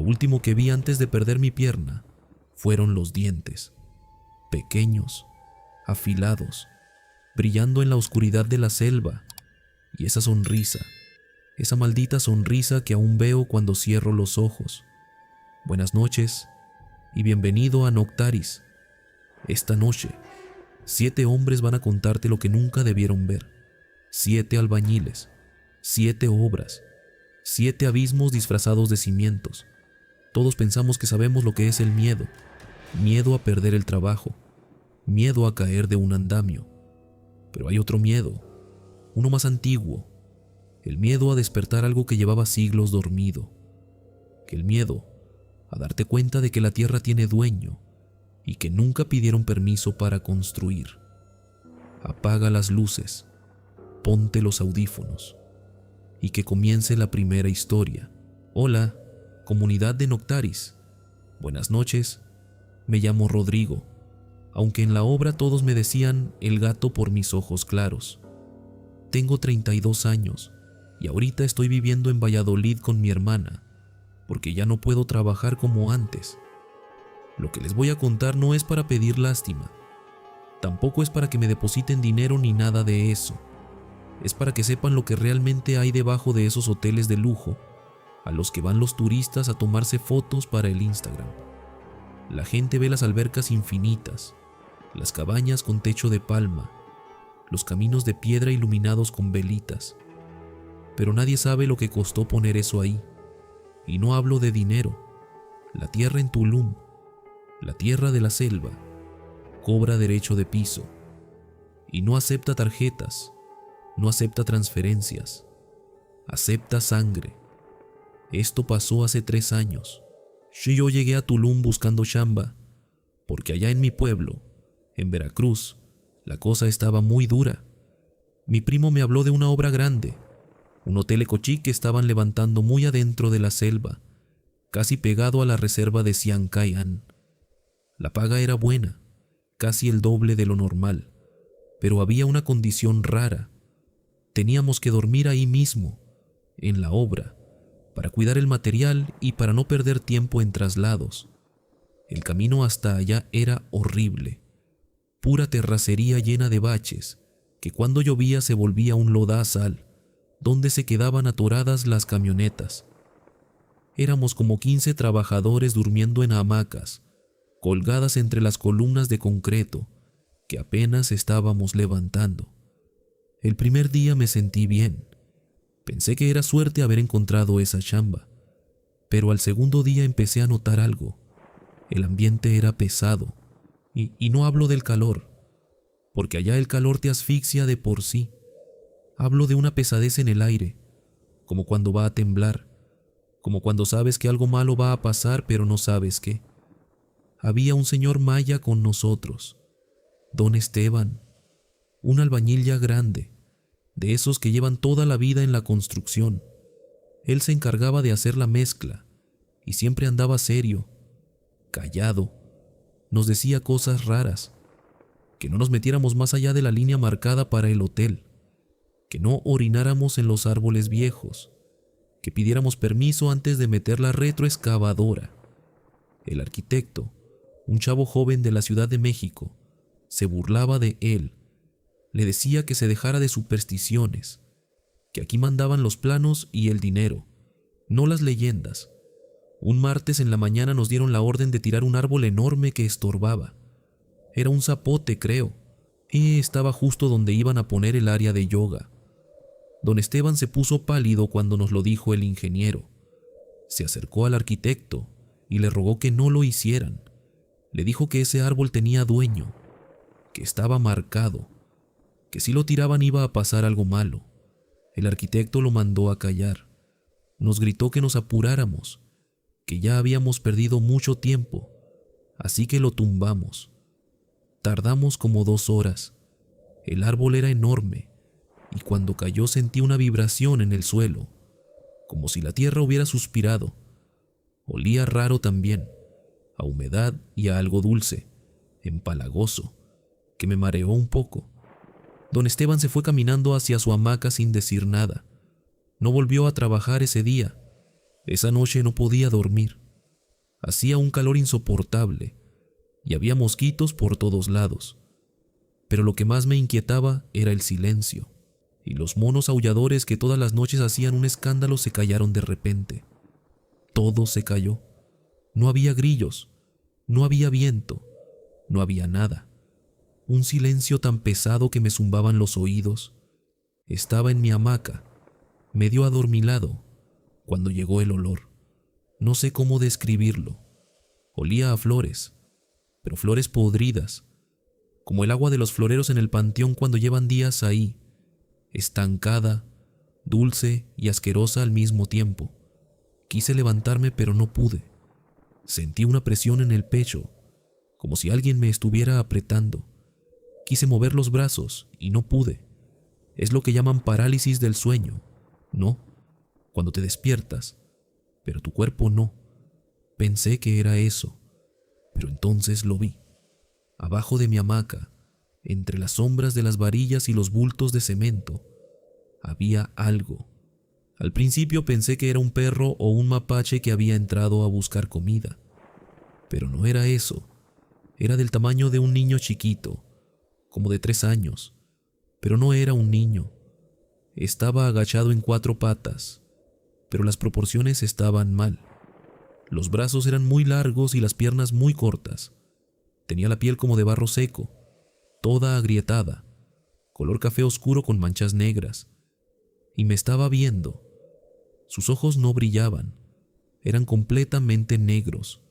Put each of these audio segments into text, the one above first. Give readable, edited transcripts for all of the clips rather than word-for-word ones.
último que vi antes de perder mi pierna fueron los dientes, pequeños, afilados, brillando en la oscuridad de la selva, y esa sonrisa, esa maldita sonrisa que aún veo cuando cierro los ojos. Buenas noches y bienvenido a Noctaris. Esta noche, 7 hombres van a contarte lo que nunca debieron ver. 7 albañiles, 7 obras, 7 abismos disfrazados de cimientos. Todos pensamos que sabemos lo que es el miedo. Miedo a perder el trabajo, miedo a caer de un andamio. Pero hay otro miedo, uno más antiguo, el miedo a despertar algo que llevaba siglos dormido. El miedo a darte cuenta de que la tierra tiene dueño y que nunca pidieron permiso para construir. Apaga las luces, ponte los audífonos y que comience la primera historia. Hola, comunidad de Noctaris. Buenas noches, me llamo Rodrigo, aunque en la obra todos me decían el gato por mis ojos claros. Tengo 32 años y ahorita estoy viviendo en Valladolid con mi hermana, porque ya no puedo trabajar como antes. Lo que les voy a contar no es para pedir lástima, tampoco es para que me depositen dinero ni nada de eso. Es para que sepan lo que realmente hay debajo de esos hoteles de lujo a los que van los turistas a tomarse fotos para el Instagram. La gente ve las albercas infinitas, las cabañas con techo de palma, los caminos de piedra iluminados con velitas. Pero nadie sabe lo que costó poner eso ahí. Y no hablo de dinero. La tierra en Tulum, la tierra de la selva, cobra derecho de piso. Y no acepta tarjetas, no acepta transferencias, acepta sangre. Esto pasó hace 3 años. Yo llegué a Tulum buscando chamba, porque allá en mi pueblo, en Veracruz, la cosa estaba muy dura. Mi primo me habló de una obra grande, un hotel ecochic que estaban levantando muy adentro de la selva, casi pegado a la reserva de Siancayán. La paga era buena, casi el doble de lo normal, pero había una condición rara. Teníamos que dormir ahí mismo, en la obra, para cuidar el material y para no perder tiempo en traslados. El camino hasta allá era horrible, pura terracería llena de baches, que cuando llovía se volvía un lodazal, donde se quedaban atoradas las camionetas. Éramos como 15 trabajadores durmiendo en hamacas, colgadas entre las columnas de concreto, que apenas estábamos levantando. El primer día me sentí bien. Pensé que era suerte haber encontrado esa chamba, pero al segundo día empecé a notar algo. El ambiente era pesado, y no hablo del calor, porque allá el calor te asfixia de por sí. Hablo de una pesadez en el aire, como cuando va a temblar, como cuando sabes que algo malo va a pasar pero no sabes qué. Había un señor maya con nosotros, don Esteban, un albañil ya grande, de esos que llevan toda la vida en la construcción. Él se encargaba de hacer la mezcla y siempre andaba serio, callado. Nos decía cosas raras, que no nos metiéramos más allá de la línea marcada para el hotel, que no orináramos en los árboles viejos, que pidiéramos permiso antes de meter la retroexcavadora. El arquitecto, un chavo joven de la Ciudad de México, se burlaba de él. Le decía que se dejara de supersticiones, que aquí mandaban los planos y el dinero, no las leyendas. Un martes en la mañana nos dieron la orden de tirar un árbol enorme que estorbaba. Era un zapote, creo, y estaba justo donde iban a poner el área de yoga. Don Esteban se puso pálido cuando nos lo dijo el ingeniero. Se acercó al arquitecto y le rogó que no lo hicieran. Le dijo que ese árbol tenía dueño, que estaba marcado, que si lo tiraban iba a pasar algo malo. El arquitecto lo mandó a callar. Nos gritó que nos apuráramos, que ya habíamos perdido mucho tiempo, así que lo tumbamos. Tardamos como 2 horas. El árbol era enorme, y cuando cayó sentí una vibración en el suelo, como si la tierra hubiera suspirado. Olía raro también, a humedad y a algo dulce, empalagoso, que me mareó un poco. Don Esteban se fue caminando hacia su hamaca sin decir nada. No volvió a trabajar ese día. Esa noche no podía dormir. Hacía un calor insoportable y había mosquitos por todos lados. Pero lo que más me inquietaba era el silencio, y los monos aulladores que todas las noches hacían un escándalo se callaron de repente. Todo se calló. No había grillos, no había viento, no había nada. Un silencio tan pesado que me zumbaban los oídos. Estaba en mi hamaca, medio adormilado, cuando llegó el olor. No sé cómo describirlo. Olía a flores, pero flores podridas, como el agua de los floreros en el panteón cuando llevan días ahí, estancada, dulce y asquerosa al mismo tiempo. Quise levantarme, pero no pude. Sentí una presión en el pecho, como si alguien me estuviera apretando. Quise mover los brazos y no pude. Es lo que llaman parálisis del sueño, ¿no? Cuando te despiertas, pero tu cuerpo no. Pensé que era eso, pero entonces lo vi. Abajo de mi hamaca, entre las sombras de las varillas y los bultos de cemento, había algo. Al principio pensé que era un perro o un mapache que había entrado a buscar comida, pero no era eso. Era del tamaño de un niño chiquito, como de 3 años, pero no era un niño. Estaba agachado en 4 patas, pero las proporciones estaban mal. Los brazos eran muy largos y las piernas muy cortas. Tenía la piel como de barro seco, toda agrietada, color café oscuro con manchas negras, y me estaba viendo. Sus ojos no brillaban, eran completamente negros.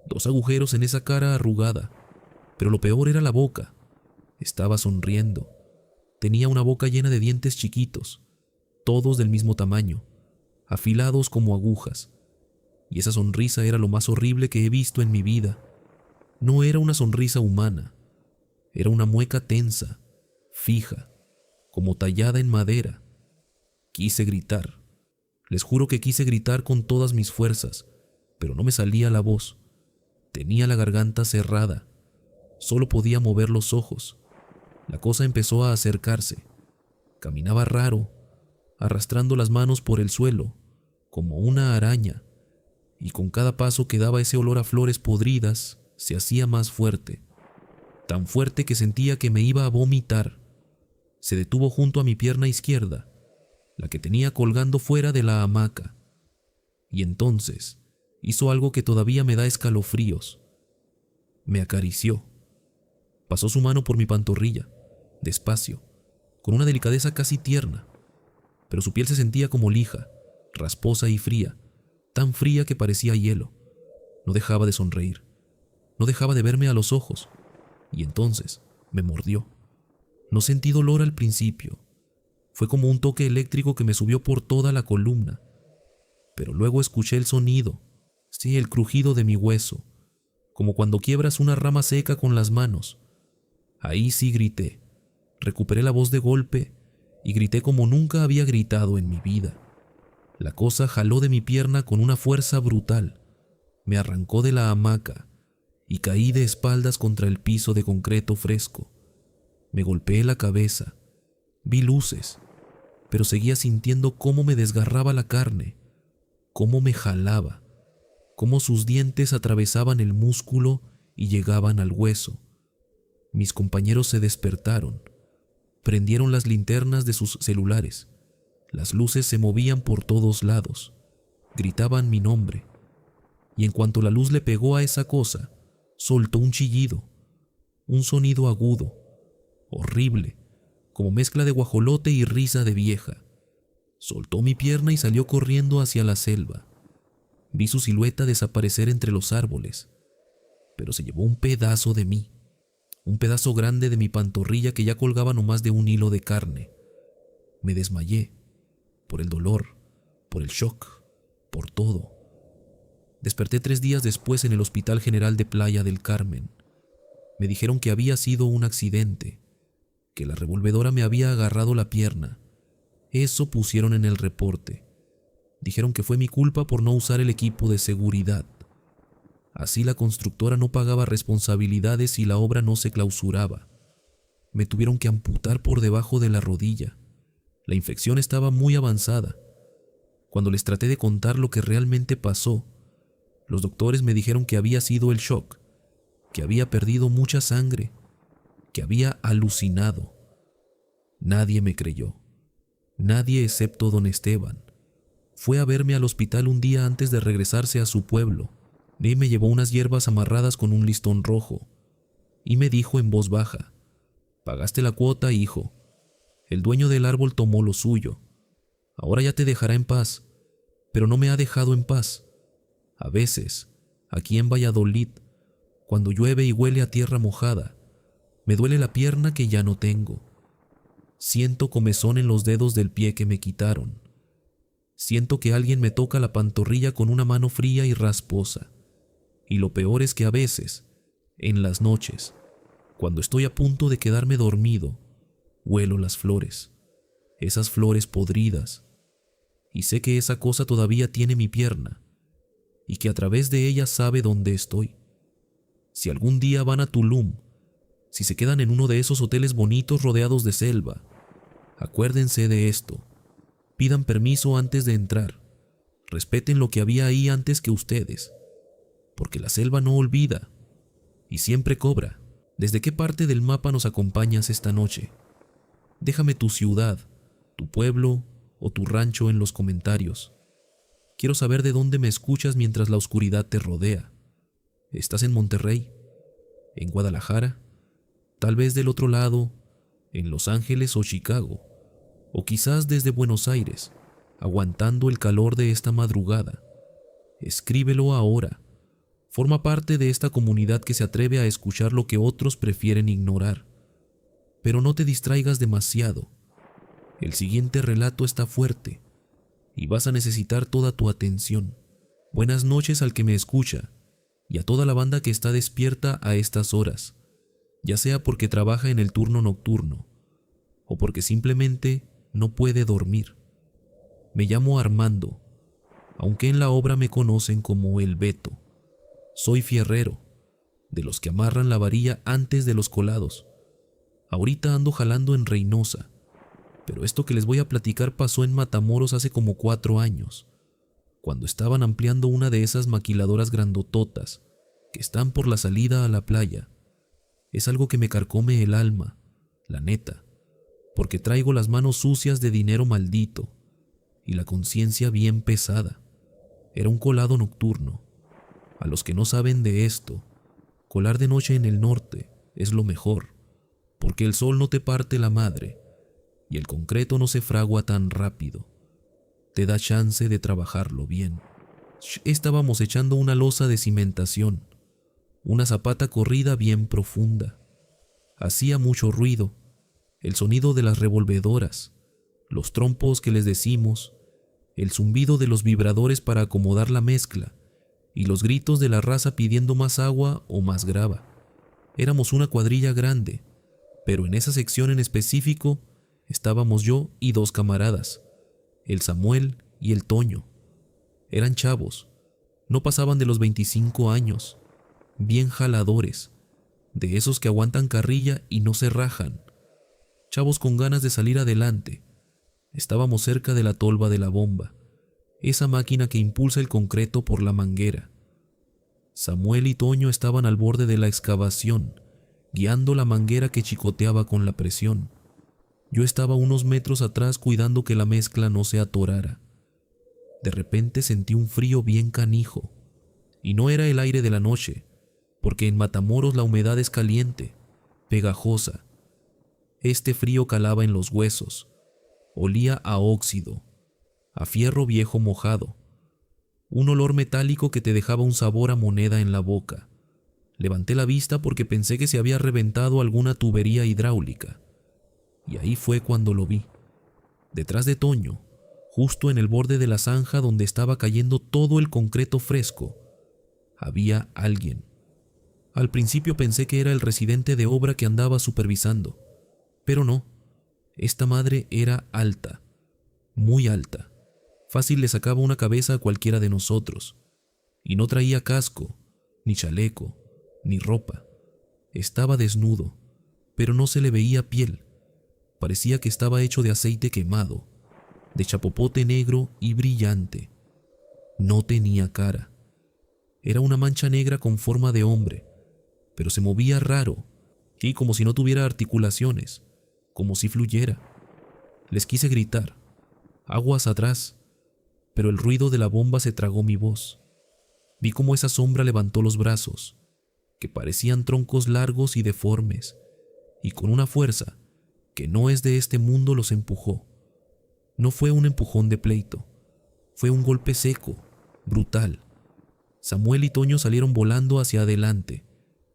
2 agujeros en esa cara arrugada, pero lo peor era la boca. Estaba sonriendo. Tenía una boca llena de dientes chiquitos, todos del mismo tamaño, afilados como agujas, y esa sonrisa era lo más horrible que he visto en mi vida. No era una sonrisa humana, era una mueca tensa, fija, como tallada en madera. Quise gritar. Les juro que quise gritar con todas mis fuerzas, pero no me salía la voz. Tenía la garganta cerrada. Solo podía mover los ojos. La cosa empezó a acercarse. Caminaba raro, arrastrando las manos por el suelo, como una araña, y con cada paso que daba ese olor a flores podridas se hacía más fuerte, tan fuerte que sentía que me iba a vomitar. Se detuvo junto a mi pierna izquierda, la que tenía colgando fuera de la hamaca, y entonces hizo algo que todavía me da escalofríos. Me acarició. Pasó su mano por mi pantorrilla, despacio, con una delicadeza casi tierna, pero su piel se sentía como lija, rasposa y fría, tan fría que parecía hielo. No dejaba de sonreír, no dejaba de verme a los ojos, y entonces me mordió. No sentí dolor al principio. Fue como un toque eléctrico que me subió por toda la columna, pero luego escuché el sonido, sí, el crujido de mi hueso, como cuando quiebras una rama seca con las manos. Ahí sí grité. Recuperé la voz de golpe y grité como nunca había gritado en mi vida. La cosa jaló de mi pierna con una fuerza brutal. Me arrancó de la hamaca y caí de espaldas contra el piso de concreto fresco. Me golpeé la cabeza. Vi luces, pero seguía sintiendo cómo me desgarraba la carne, cómo me jalaba, cómo sus dientes atravesaban el músculo y llegaban al hueso. Mis compañeros se despertaron. Prendieron las linternas de sus celulares. Las luces se movían por todos lados. Gritaban mi nombre. Y en cuanto la luz le pegó a esa cosa, soltó un chillido, un sonido agudo, horrible, como mezcla de guajolote y risa de vieja. Soltó mi pierna y salió corriendo hacia la selva. Vi su silueta desaparecer entre los árboles, pero se llevó un pedazo de mí, un pedazo grande de mi pantorrilla que ya colgaba no más de un hilo de carne. Me desmayé, por el dolor, por el shock, por todo. Desperté 3 días después en el Hospital General de Playa del Carmen. Me dijeron que había sido un accidente, que la revolvedora me había agarrado la pierna. Eso pusieron en el reporte. Dijeron que fue mi culpa por no usar el equipo de seguridad. Así la constructora no pagaba responsabilidades y la obra no se clausuraba. Me tuvieron que amputar por debajo de la rodilla. La infección estaba muy avanzada. Cuando les traté de contar lo que realmente pasó, Los doctores me dijeron que había sido el shock, que había perdido mucha sangre, que había alucinado. Nadie me creyó. Nadie excepto don Esteban. Fue a verme al hospital un día antes de regresarse a su pueblo y me llevó unas hierbas amarradas con un listón rojo y me dijo en voz baja: «Pagaste la cuota, hijo. El dueño del árbol tomó lo suyo. Ahora ya te dejará en paz». Pero no me ha dejado en paz. A veces, aquí en Valladolid, cuando llueve y huele a tierra mojada, me duele la pierna que ya no tengo. Siento comezón en los dedos del pie que me quitaron. Siento que alguien me toca la pantorrilla con una mano fría y rasposa. Y lo peor es que a veces, en las noches, cuando estoy a punto de quedarme dormido, huelo las flores, esas flores podridas, y sé que esa cosa todavía tiene mi pierna, y que a través de ella sabe dónde estoy. Si algún día van a Tulum, si se quedan en uno de esos hoteles bonitos rodeados de selva, acuérdense de esto. Pidan permiso antes de entrar. Respeten lo que había ahí antes que ustedes, porque la selva no olvida y siempre cobra. ¿Desde qué parte del mapa nos acompañas esta noche? Déjame tu ciudad, tu pueblo o tu rancho en los comentarios. Quiero saber de dónde me escuchas mientras la oscuridad te rodea. ¿Estás en Monterrey? ¿En Guadalajara? Tal vez del otro lado, en Los Ángeles o Chicago, o quizás desde Buenos Aires, aguantando el calor de esta madrugada. Escríbelo ahora. Forma parte de esta comunidad que se atreve a escuchar lo que otros prefieren ignorar. Pero no te distraigas demasiado. El siguiente relato está fuerte y vas a necesitar toda tu atención. Buenas noches al que me escucha y a toda la banda que está despierta a estas horas, ya sea porque trabaja en el turno nocturno o porque simplemente no puede dormir. Me llamo Armando, aunque en la obra me conocen como el Beto. Soy fierrero, de los que amarran la varilla antes de los colados. Ahorita ando jalando en Reynosa, pero esto que les voy a platicar pasó en Matamoros hace como 4 años, cuando estaban ampliando una de esas maquiladoras grandototas que están por la salida a la playa. Es algo que me carcome el alma, la neta, porque traigo las manos sucias de dinero maldito y la conciencia bien pesada. Era un colado nocturno. A los que no saben de esto, colar de noche en el norte es lo mejor, porque el sol no te parte la madre y el concreto no se fragua tan rápido. Te da chance de trabajarlo bien. Estábamos echando una losa de cimentación, una zapata corrida bien profunda. Hacía mucho ruido, el sonido de las revolvedoras, los trompos que les decimos, el zumbido de los vibradores para acomodar la mezcla y los gritos de la raza pidiendo más agua o más grava. Éramos una cuadrilla grande, pero en esa sección en específico estábamos yo y 2 camaradas, el Samuel y el Toño. Eran chavos, no pasaban de los 25 años, bien jaladores, de esos que aguantan carrilla y no se rajan, chavos con ganas de salir adelante. Estábamos cerca de la tolva de la bomba, esa máquina que impulsa el concreto por la manguera. Samuel y Toño estaban al borde de la excavación, guiando la manguera que chicoteaba con la presión. Yo estaba unos metros atrás cuidando que la mezcla no se atorara. De repente sentí un frío bien canijo, y no era el aire de la noche, porque en Matamoros la humedad es caliente, pegajosa. Este frío calaba en los huesos, olía a óxido, a fierro viejo mojado, un olor metálico que te dejaba un sabor a moneda en la boca. Levanté la vista porque pensé que se había reventado alguna tubería hidráulica. Y ahí fue cuando lo vi. Detrás de Toño, justo en el borde de la zanja donde estaba cayendo todo el concreto fresco, había alguien. Al principio pensé que era el residente de obra que andaba supervisando, pero no. Esta madre era alta, muy alta. Fácil le sacaba una cabeza a cualquiera de nosotros. Y no traía casco, ni chaleco, ni ropa. Estaba desnudo, pero no se le veía piel. Parecía que estaba hecho de aceite quemado, de chapopote negro y brillante. No tenía cara. Era una mancha negra con forma de hombre, pero se movía raro y como si no tuviera articulaciones, como si fluyera. Les quise gritar, aguas atrás, pero el ruido de la bomba se tragó mi voz. Vi cómo esa sombra levantó los brazos, que parecían troncos largos y deformes, y con una fuerza que no es de este mundo los empujó. No fue un empujón de pleito, fue un golpe seco, brutal. Samuel y Toño salieron volando hacia adelante,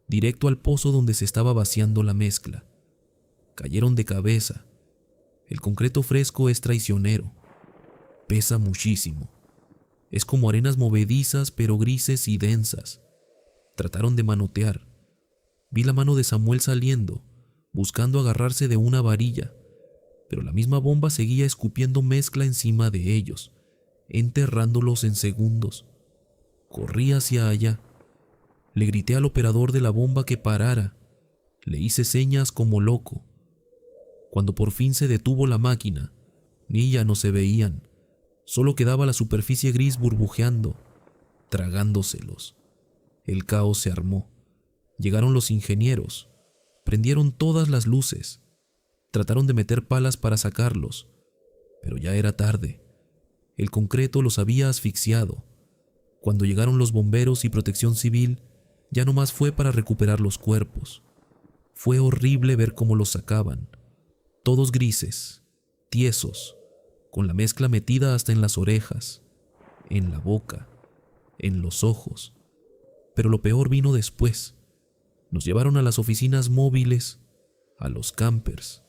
directo al pozo donde se estaba vaciando la mezcla. Cayeron de cabeza. El concreto fresco es traicionero. Pesa muchísimo. Es como arenas movedizas pero grises y densas. Trataron de manotear. Vi la mano de Samuel saliendo, buscando agarrarse de una varilla, pero la misma bomba seguía escupiendo mezcla encima de ellos, enterrándolos en segundos. Corrí hacia allá. Le grité al operador de la bomba que parara. Le hice señas como loco. Cuando por fin se detuvo la máquina, ni ya no se veían. Solo quedaba la superficie gris burbujeando, tragándoselos. El caos se armó. Llegaron los ingenieros. Prendieron todas las luces. Trataron de meter palas para sacarlos, pero ya era tarde. El concreto los había asfixiado. Cuando llegaron los bomberos y Protección Civil, ya no más fue para recuperar los cuerpos. Fue horrible ver cómo los sacaban, todos grises, tiesos, con la mezcla metida hasta en las orejas, en la boca, en los ojos. Pero lo peor vino después. Nos llevaron a las oficinas móviles, a los campers.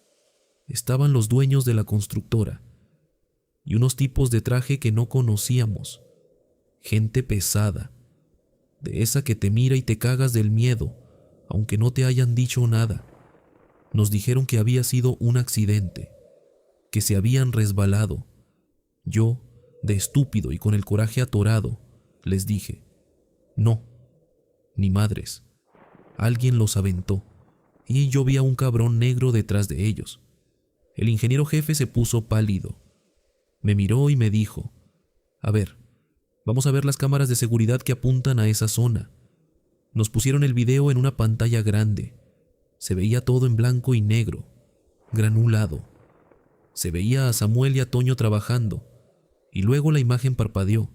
Estaban los dueños de la constructora y unos tipos de traje que no conocíamos. Gente pesada, de esa que te mira y te cagas del miedo, aunque no te hayan dicho nada. Nos dijeron que había sido un accidente, que se habían resbalado. Yo, de estúpido y con el coraje atorado, les dije, no, ni madres. Alguien los aventó, y yo vi a un cabrón negro detrás de ellos. El ingeniero jefe se puso pálido. Me miró y me dijo, a ver, vamos a ver las cámaras de seguridad que apuntan a esa zona. Nos pusieron el video en una pantalla grande. Se veía todo en blanco y negro, granulado. Se veía a Samuel y a Toño trabajando, y luego la imagen parpadeó,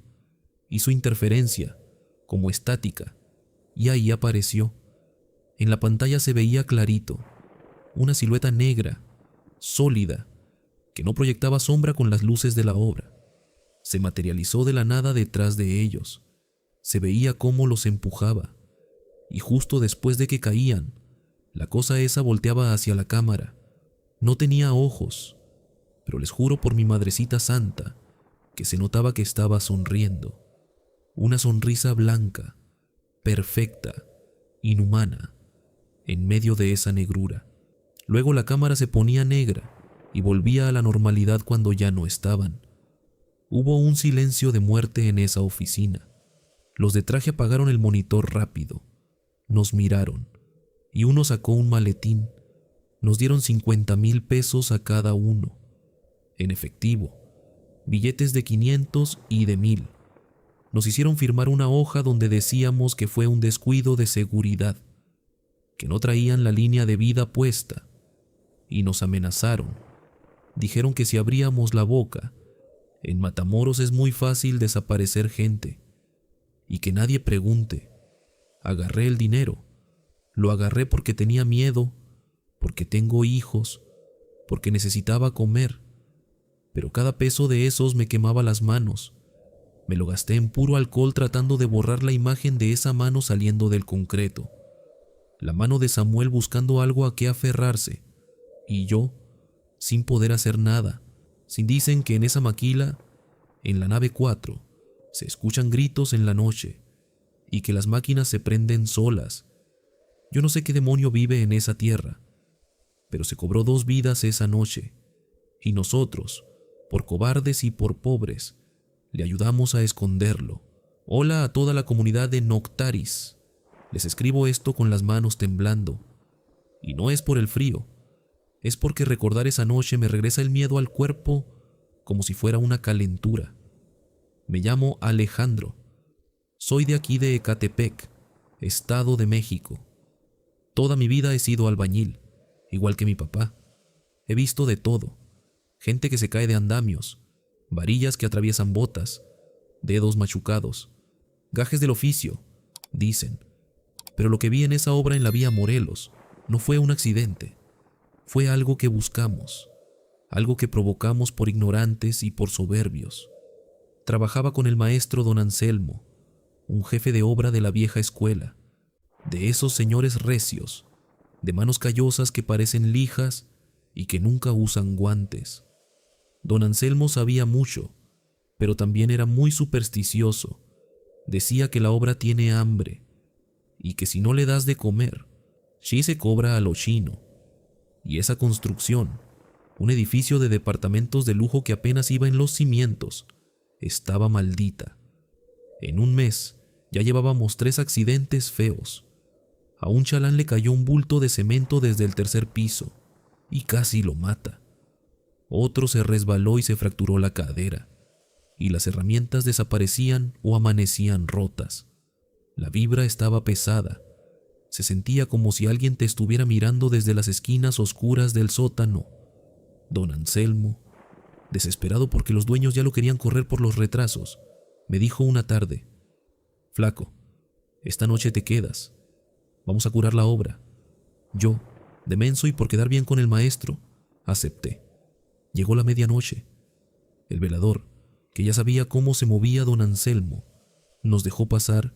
hizo interferencia, como estática, y ahí apareció. En la pantalla se veía clarito, una silueta negra, sólida, que no proyectaba sombra con las luces de la obra. Se materializó de la nada detrás de ellos. Se veía cómo los empujaba, y justo después de que caían, la cosa esa volteaba hacia la cámara. No tenía ojos, pero les juro por mi madrecita santa que se notaba que estaba sonriendo. Una sonrisa blanca, perfecta, inhumana, en medio de esa negrura. Luego la cámara se ponía negra y volvía a la normalidad cuando ya no estaban. Hubo un silencio de muerte en esa oficina. Los de traje apagaron el monitor rápido. Nos miraron, y uno sacó un maletín. Nos dieron 50,000 pesos a cada uno, en efectivo, billetes de 500 y de 1,000. Nos hicieron firmar una hoja donde decíamos que fue un descuido de seguridad, que no traían la línea de vida puesta, y nos amenazaron. Dijeron que si abríamos la boca, en Matamoros es muy fácil desaparecer gente, y que nadie pregunte. Agarré el dinero. Lo agarré porque tenía miedo, porque tengo hijos, porque necesitaba comer. Pero cada peso de esos me quemaba las manos. Me lo gasté en puro alcohol tratando de borrar la imagen de esa mano saliendo del concreto. La mano de Samuel buscando algo a qué aferrarse, y yo, sin poder hacer nada. Si dicen que en esa maquila, en la nave 4, se escuchan gritos en la noche y que las máquinas se prenden solas. Yo no sé qué demonio vive en esa tierra, pero se cobró 2 vidas esa noche, y nosotros, por cobardes y por pobres, le ayudamos a esconderlo. Hola a toda la comunidad de Noctaris. Les escribo esto con las manos temblando, y no es por el frío. Es porque recordar esa noche me regresa el miedo al cuerpo como si fuera una calentura. Me llamo Alejandro. Soy de aquí de Ecatepec, Estado de México. Toda mi vida he sido albañil, igual que mi papá. He visto de todo. Gente que se cae de andamios, varillas que atraviesan botas, dedos machucados, gajes del oficio, dicen. Pero lo que vi en esa obra en la vía Morelos no fue un accidente. Fue algo que buscamos, algo que provocamos por ignorantes y por soberbios. Trabajaba con el maestro don Anselmo, un jefe de obra de la vieja escuela, de esos señores recios, de manos callosas que parecen lijas y que nunca usan guantes. Don Anselmo sabía mucho, pero también era muy supersticioso. Decía que la obra tiene hambre y que si no le das de comer, sí se cobra a lo chino. Y esa construcción, un edificio de departamentos de lujo que apenas iba en los cimientos, estaba maldita. En un mes ya llevábamos 3 accidentes feos. A un chalán le cayó un bulto de cemento desde el 3er piso y casi lo mata. Otro se resbaló y se fracturó la cadera, y las herramientas desaparecían o amanecían rotas. La vibra estaba pesada. Se sentía como si alguien te estuviera mirando desde las esquinas oscuras del sótano. Don Anselmo, desesperado porque los dueños ya lo querían correr por los retrasos, me dijo una tarde: «Flaco, esta noche te quedas. Vamos a curar la obra». Yo, de menso y por quedar bien con el maestro, acepté. Llegó la medianoche. El velador, que ya sabía cómo se movía don Anselmo, nos dejó pasar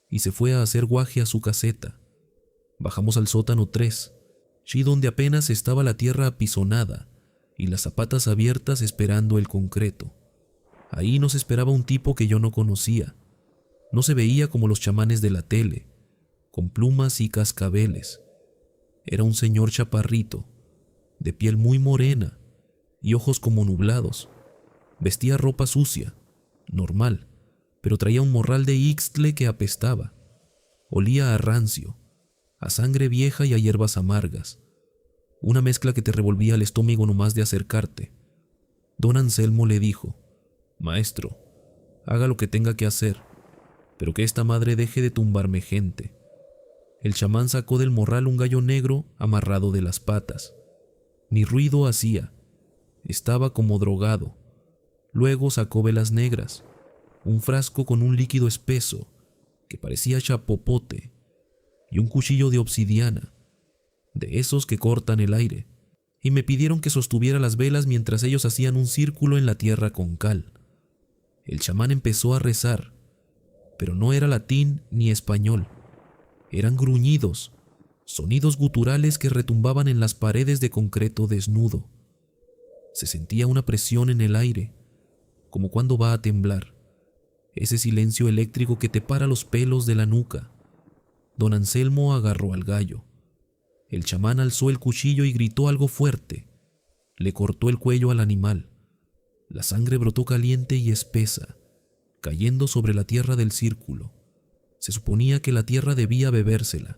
y se fue a hacer guaje a su caseta. Bajamos al sótano 3, allí donde apenas estaba la tierra apisonada y las zapatas abiertas esperando el concreto. Ahí nos esperaba un tipo que yo no conocía. No se veía como los chamanes de la tele, con plumas y cascabeles. Era un señor chaparrito, de piel muy morena y ojos como nublados. Vestía ropa sucia, normal, pero traía un morral de ixtle que apestaba. Olía a rancio, a sangre vieja y a hierbas amargas. Una mezcla que te revolvía el estómago nomás de acercarte. Don Anselmo le dijo: «Maestro, haga lo que tenga que hacer, pero que esta madre deje de tumbarme gente». El chamán sacó del morral un gallo negro amarrado de las patas. Ni ruido hacía. Estaba como drogado. Luego sacó velas negras, un frasco con un líquido espeso que parecía chapopote y un cuchillo de obsidiana, de esos que cortan el aire, y me pidieron que sostuviera las velas mientras ellos hacían un círculo en la tierra con cal. El chamán empezó a rezar, pero no era latín ni español. Eran gruñidos, sonidos guturales que retumbaban en las paredes de concreto desnudo. Se sentía una presión en el aire, como cuando va a temblar, ese silencio eléctrico que te para los pelos de la nuca. Don Anselmo agarró al gallo. El chamán alzó el cuchillo y gritó algo fuerte. Le cortó el cuello al animal. La sangre brotó caliente y espesa, cayendo sobre la tierra del círculo. Se suponía que la tierra debía bebérsela,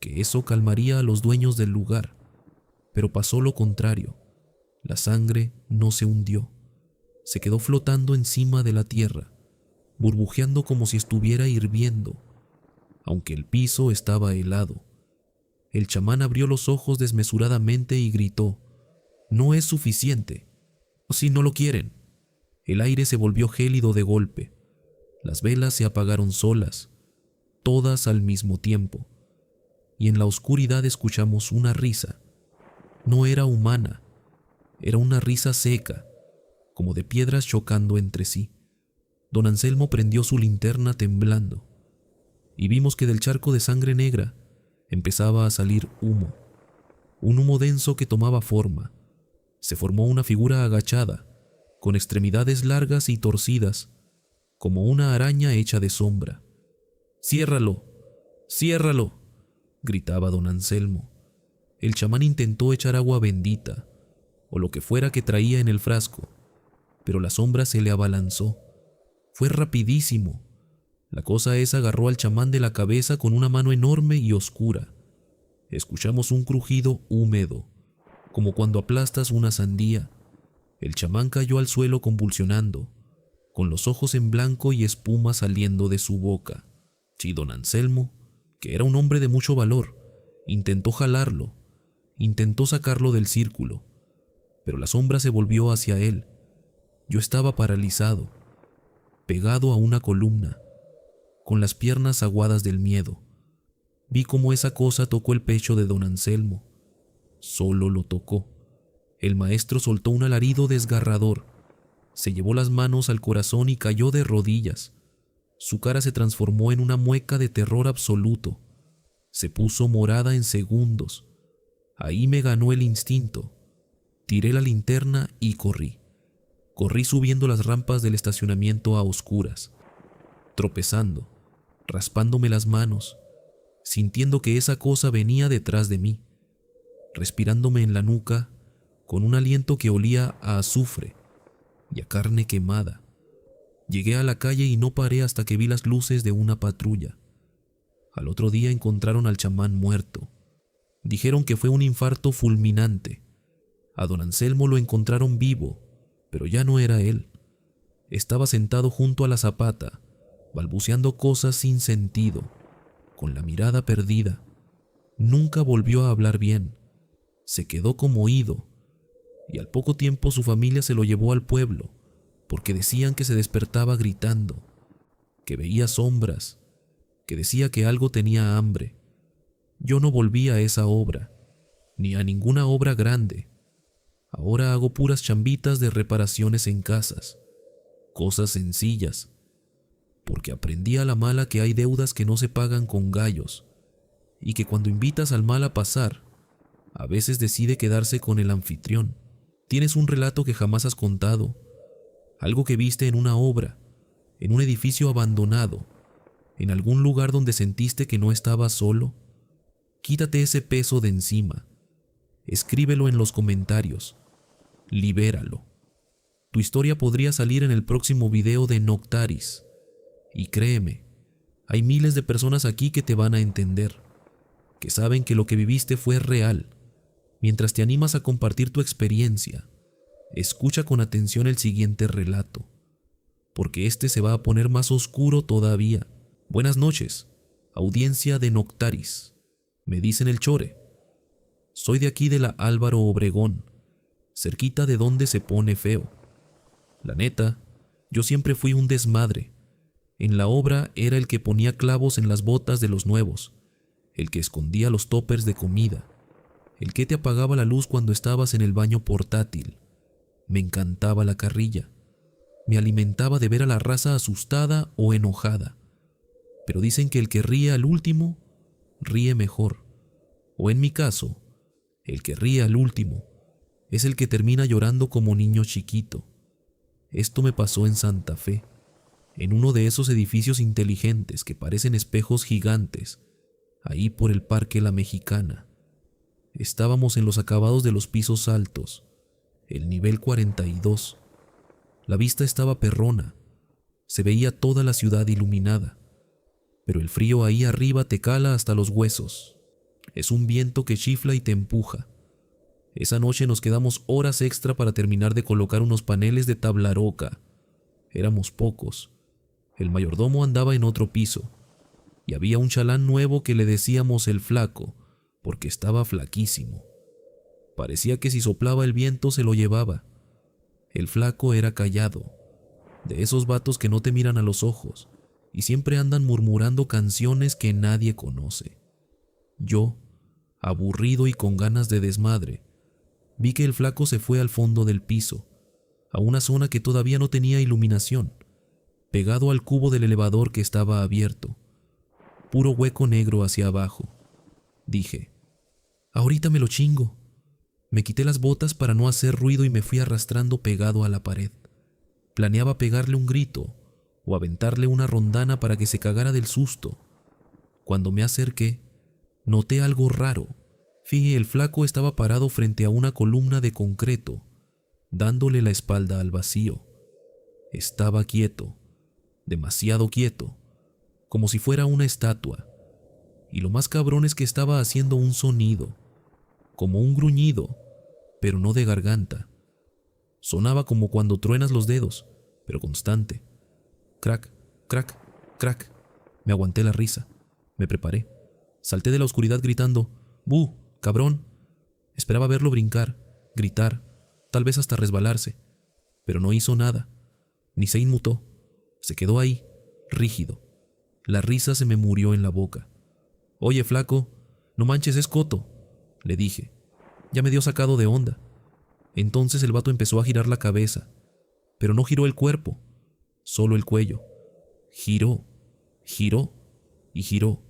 que eso calmaría a los dueños del lugar, pero pasó lo contrario. La sangre no se hundió, se quedó flotando encima de la tierra, burbujeando como si estuviera hirviendo, aunque el piso estaba helado. El chamán abrió los ojos desmesuradamente y gritó: «No es suficiente. Si no lo quieren». El aire se volvió gélido de golpe. Las velas se apagaron solas, todas al mismo tiempo, y en la oscuridad escuchamos una risa. No era humana, era una risa seca, como de piedras chocando entre sí. Don Anselmo prendió su linterna temblando, y vimos que del charco de sangre negra empezaba a salir humo, un humo denso que tomaba forma. Se formó una figura agachada, con extremidades largas y torcidas, como una araña hecha de sombra. «¡Ciérralo! ¡Ciérralo!», gritaba don Anselmo. El chamán intentó echar agua bendita, o lo que fuera que traía en el frasco, pero la sombra se le abalanzó. Fue rapidísimo. La cosa esa agarró al chamán de la cabeza con una mano enorme y oscura. Escuchamos un crujido húmedo, como cuando aplastas una sandía. El chamán cayó al suelo convulsionando, con los ojos en blanco y espuma saliendo de su boca. Si don Anselmo, que era un hombre de mucho valor, intentó jalarlo, intentó sacarlo del círculo, pero la sombra se volvió hacia él. Yo estaba paralizado, pegado a una columna, con las piernas aguadas del miedo. Vi cómo esa cosa tocó el pecho de don Anselmo. Solo lo tocó. El maestro soltó un alarido desgarrador. Se llevó las manos al corazón y cayó de rodillas. Su cara se transformó en una mueca de terror absoluto. Se puso morada en segundos. Ahí me ganó el instinto. Tiré la linterna y corrí. Corrí subiendo las rampas del estacionamiento a oscuras, tropezando, raspándome las manos, sintiendo que esa cosa venía detrás de mí, respirándome en la nuca con un aliento que olía a azufre y a carne quemada. Llegué a la calle y no paré hasta que vi las luces de una patrulla. Al otro día encontraron al chamán muerto. Dijeron que fue un infarto fulminante. A don Anselmo lo encontraron vivo, pero ya no era él. Estaba sentado junto a la zapata, balbuceando cosas sin sentido, con la mirada perdida. Nunca volvió a hablar bien. Se quedó como ido, y al poco tiempo su familia se lo llevó al pueblo, porque decían que se despertaba gritando, que veía sombras, que decía que algo tenía hambre. Yo no volví a esa obra, ni a ninguna obra grande. Ahora hago puras chambitas de reparaciones en casas, cosas sencillas, porque aprendí a la mala que hay deudas que no se pagan con gallos, y que cuando invitas al mal a pasar, a veces decide quedarse con el anfitrión. Tienes un relato que jamás has contado, algo que viste en una obra, en un edificio abandonado, en algún lugar donde sentiste que no estabas solo. Quítate ese peso de encima. Escríbelo en los comentarios. Libéralo. Tu historia podría salir en el próximo video de Noctaris. Y créeme, hay miles de personas aquí que te van a entender, que saben que lo que viviste fue real. Mientras te animas a compartir tu experiencia, escucha con atención el siguiente relato, porque este se va a poner más oscuro todavía. Buenas noches, audiencia de Noctaris. Me dicen el Chore. Soy de aquí de la Álvaro Obregón, cerquita de donde se pone feo. La neta, yo siempre fui un desmadre. En la obra era el que ponía clavos en las botas de los nuevos, el que escondía los toppers de comida, el que te apagaba la luz cuando estabas en el baño portátil. Me encantaba la carrilla. Me alimentaba de ver a la raza asustada o enojada. Pero dicen que el que ríe al último, ríe mejor. O en mi caso, el que ríe al último es el que termina llorando como niño chiquito. Esto me pasó en Santa Fe, en uno de esos edificios inteligentes que parecen espejos gigantes, ahí por el Parque La Mexicana. Estábamos en los acabados de los pisos altos, el nivel 42. La vista estaba perrona, se veía toda la ciudad iluminada, pero el frío ahí arriba te cala hasta los huesos. Es un viento que chifla y te empuja. Esa noche nos quedamos horas extra para terminar de colocar unos paneles de tabla roca. Éramos pocos. El mayordomo andaba en otro piso, y había un chalán nuevo que le decíamos el Flaco, porque estaba flaquísimo. Parecía que si soplaba el viento se lo llevaba. El Flaco era callado, de esos vatos que no te miran a los ojos, y siempre andan murmurando canciones que nadie conoce. Yo, aburrido y con ganas de desmadre, vi que el Flaco se fue al fondo del piso, a una zona que todavía no tenía iluminación, pegado al cubo del elevador que estaba abierto, puro hueco negro hacia abajo. Dije, ahorita me lo chingo. Me quité las botas para no hacer ruido y me fui arrastrando pegado a la pared. Planeaba pegarle un grito o aventarle una rondana para que se cagara del susto. Cuando me acerqué, noté algo raro. Fíjate, el Flaco estaba parado frente a una columna de concreto, dándole la espalda al vacío. Estaba quieto, demasiado quieto, como si fuera una estatua. Y lo más cabrón es que estaba haciendo un sonido, como un gruñido, pero no de garganta. Sonaba como cuando truenas los dedos, pero constante. Crack, crack, crack. Me aguanté la risa. Me preparé. Salté de la oscuridad gritando: ¡Bu, cabrón! Esperaba verlo brincar, gritar, tal vez hasta resbalarse. Pero no hizo nada. Ni se inmutó. Se quedó ahí, rígido. La risa se me murió en la boca. «Oye, flaco, no manches, es Coto», le dije. Ya me dio sacado de onda. Entonces el vato empezó a girar la cabeza, pero no giró el cuerpo, solo el cuello. Giró, giró y giró,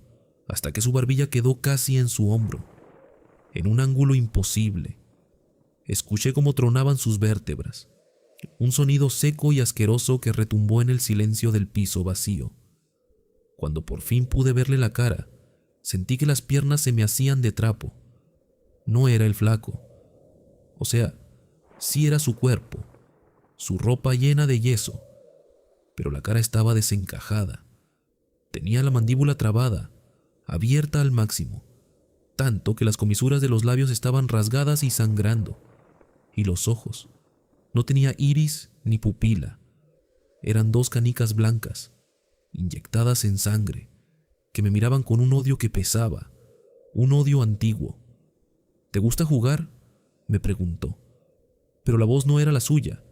hasta que su barbilla quedó casi en su hombro, en un ángulo imposible. Escuché cómo tronaban sus vértebras, un sonido seco y asqueroso que retumbó en el silencio del piso vacío. Cuando por fin pude verle la cara, sentí que las piernas se me hacían de trapo. No era el flaco. O sea, sí era su cuerpo, su ropa llena de yeso, pero la cara estaba desencajada. Tenía la mandíbula trabada, abierta al máximo, tanto que las comisuras de los labios estaban rasgadas y sangrando. Y los ojos. No tenía iris ni pupila. Eran dos canicas blancas, inyectadas en sangre, que me miraban con un odio que pesaba, un odio antiguo. «¿Te gusta jugar?», me preguntó. Pero la voz no era la suya,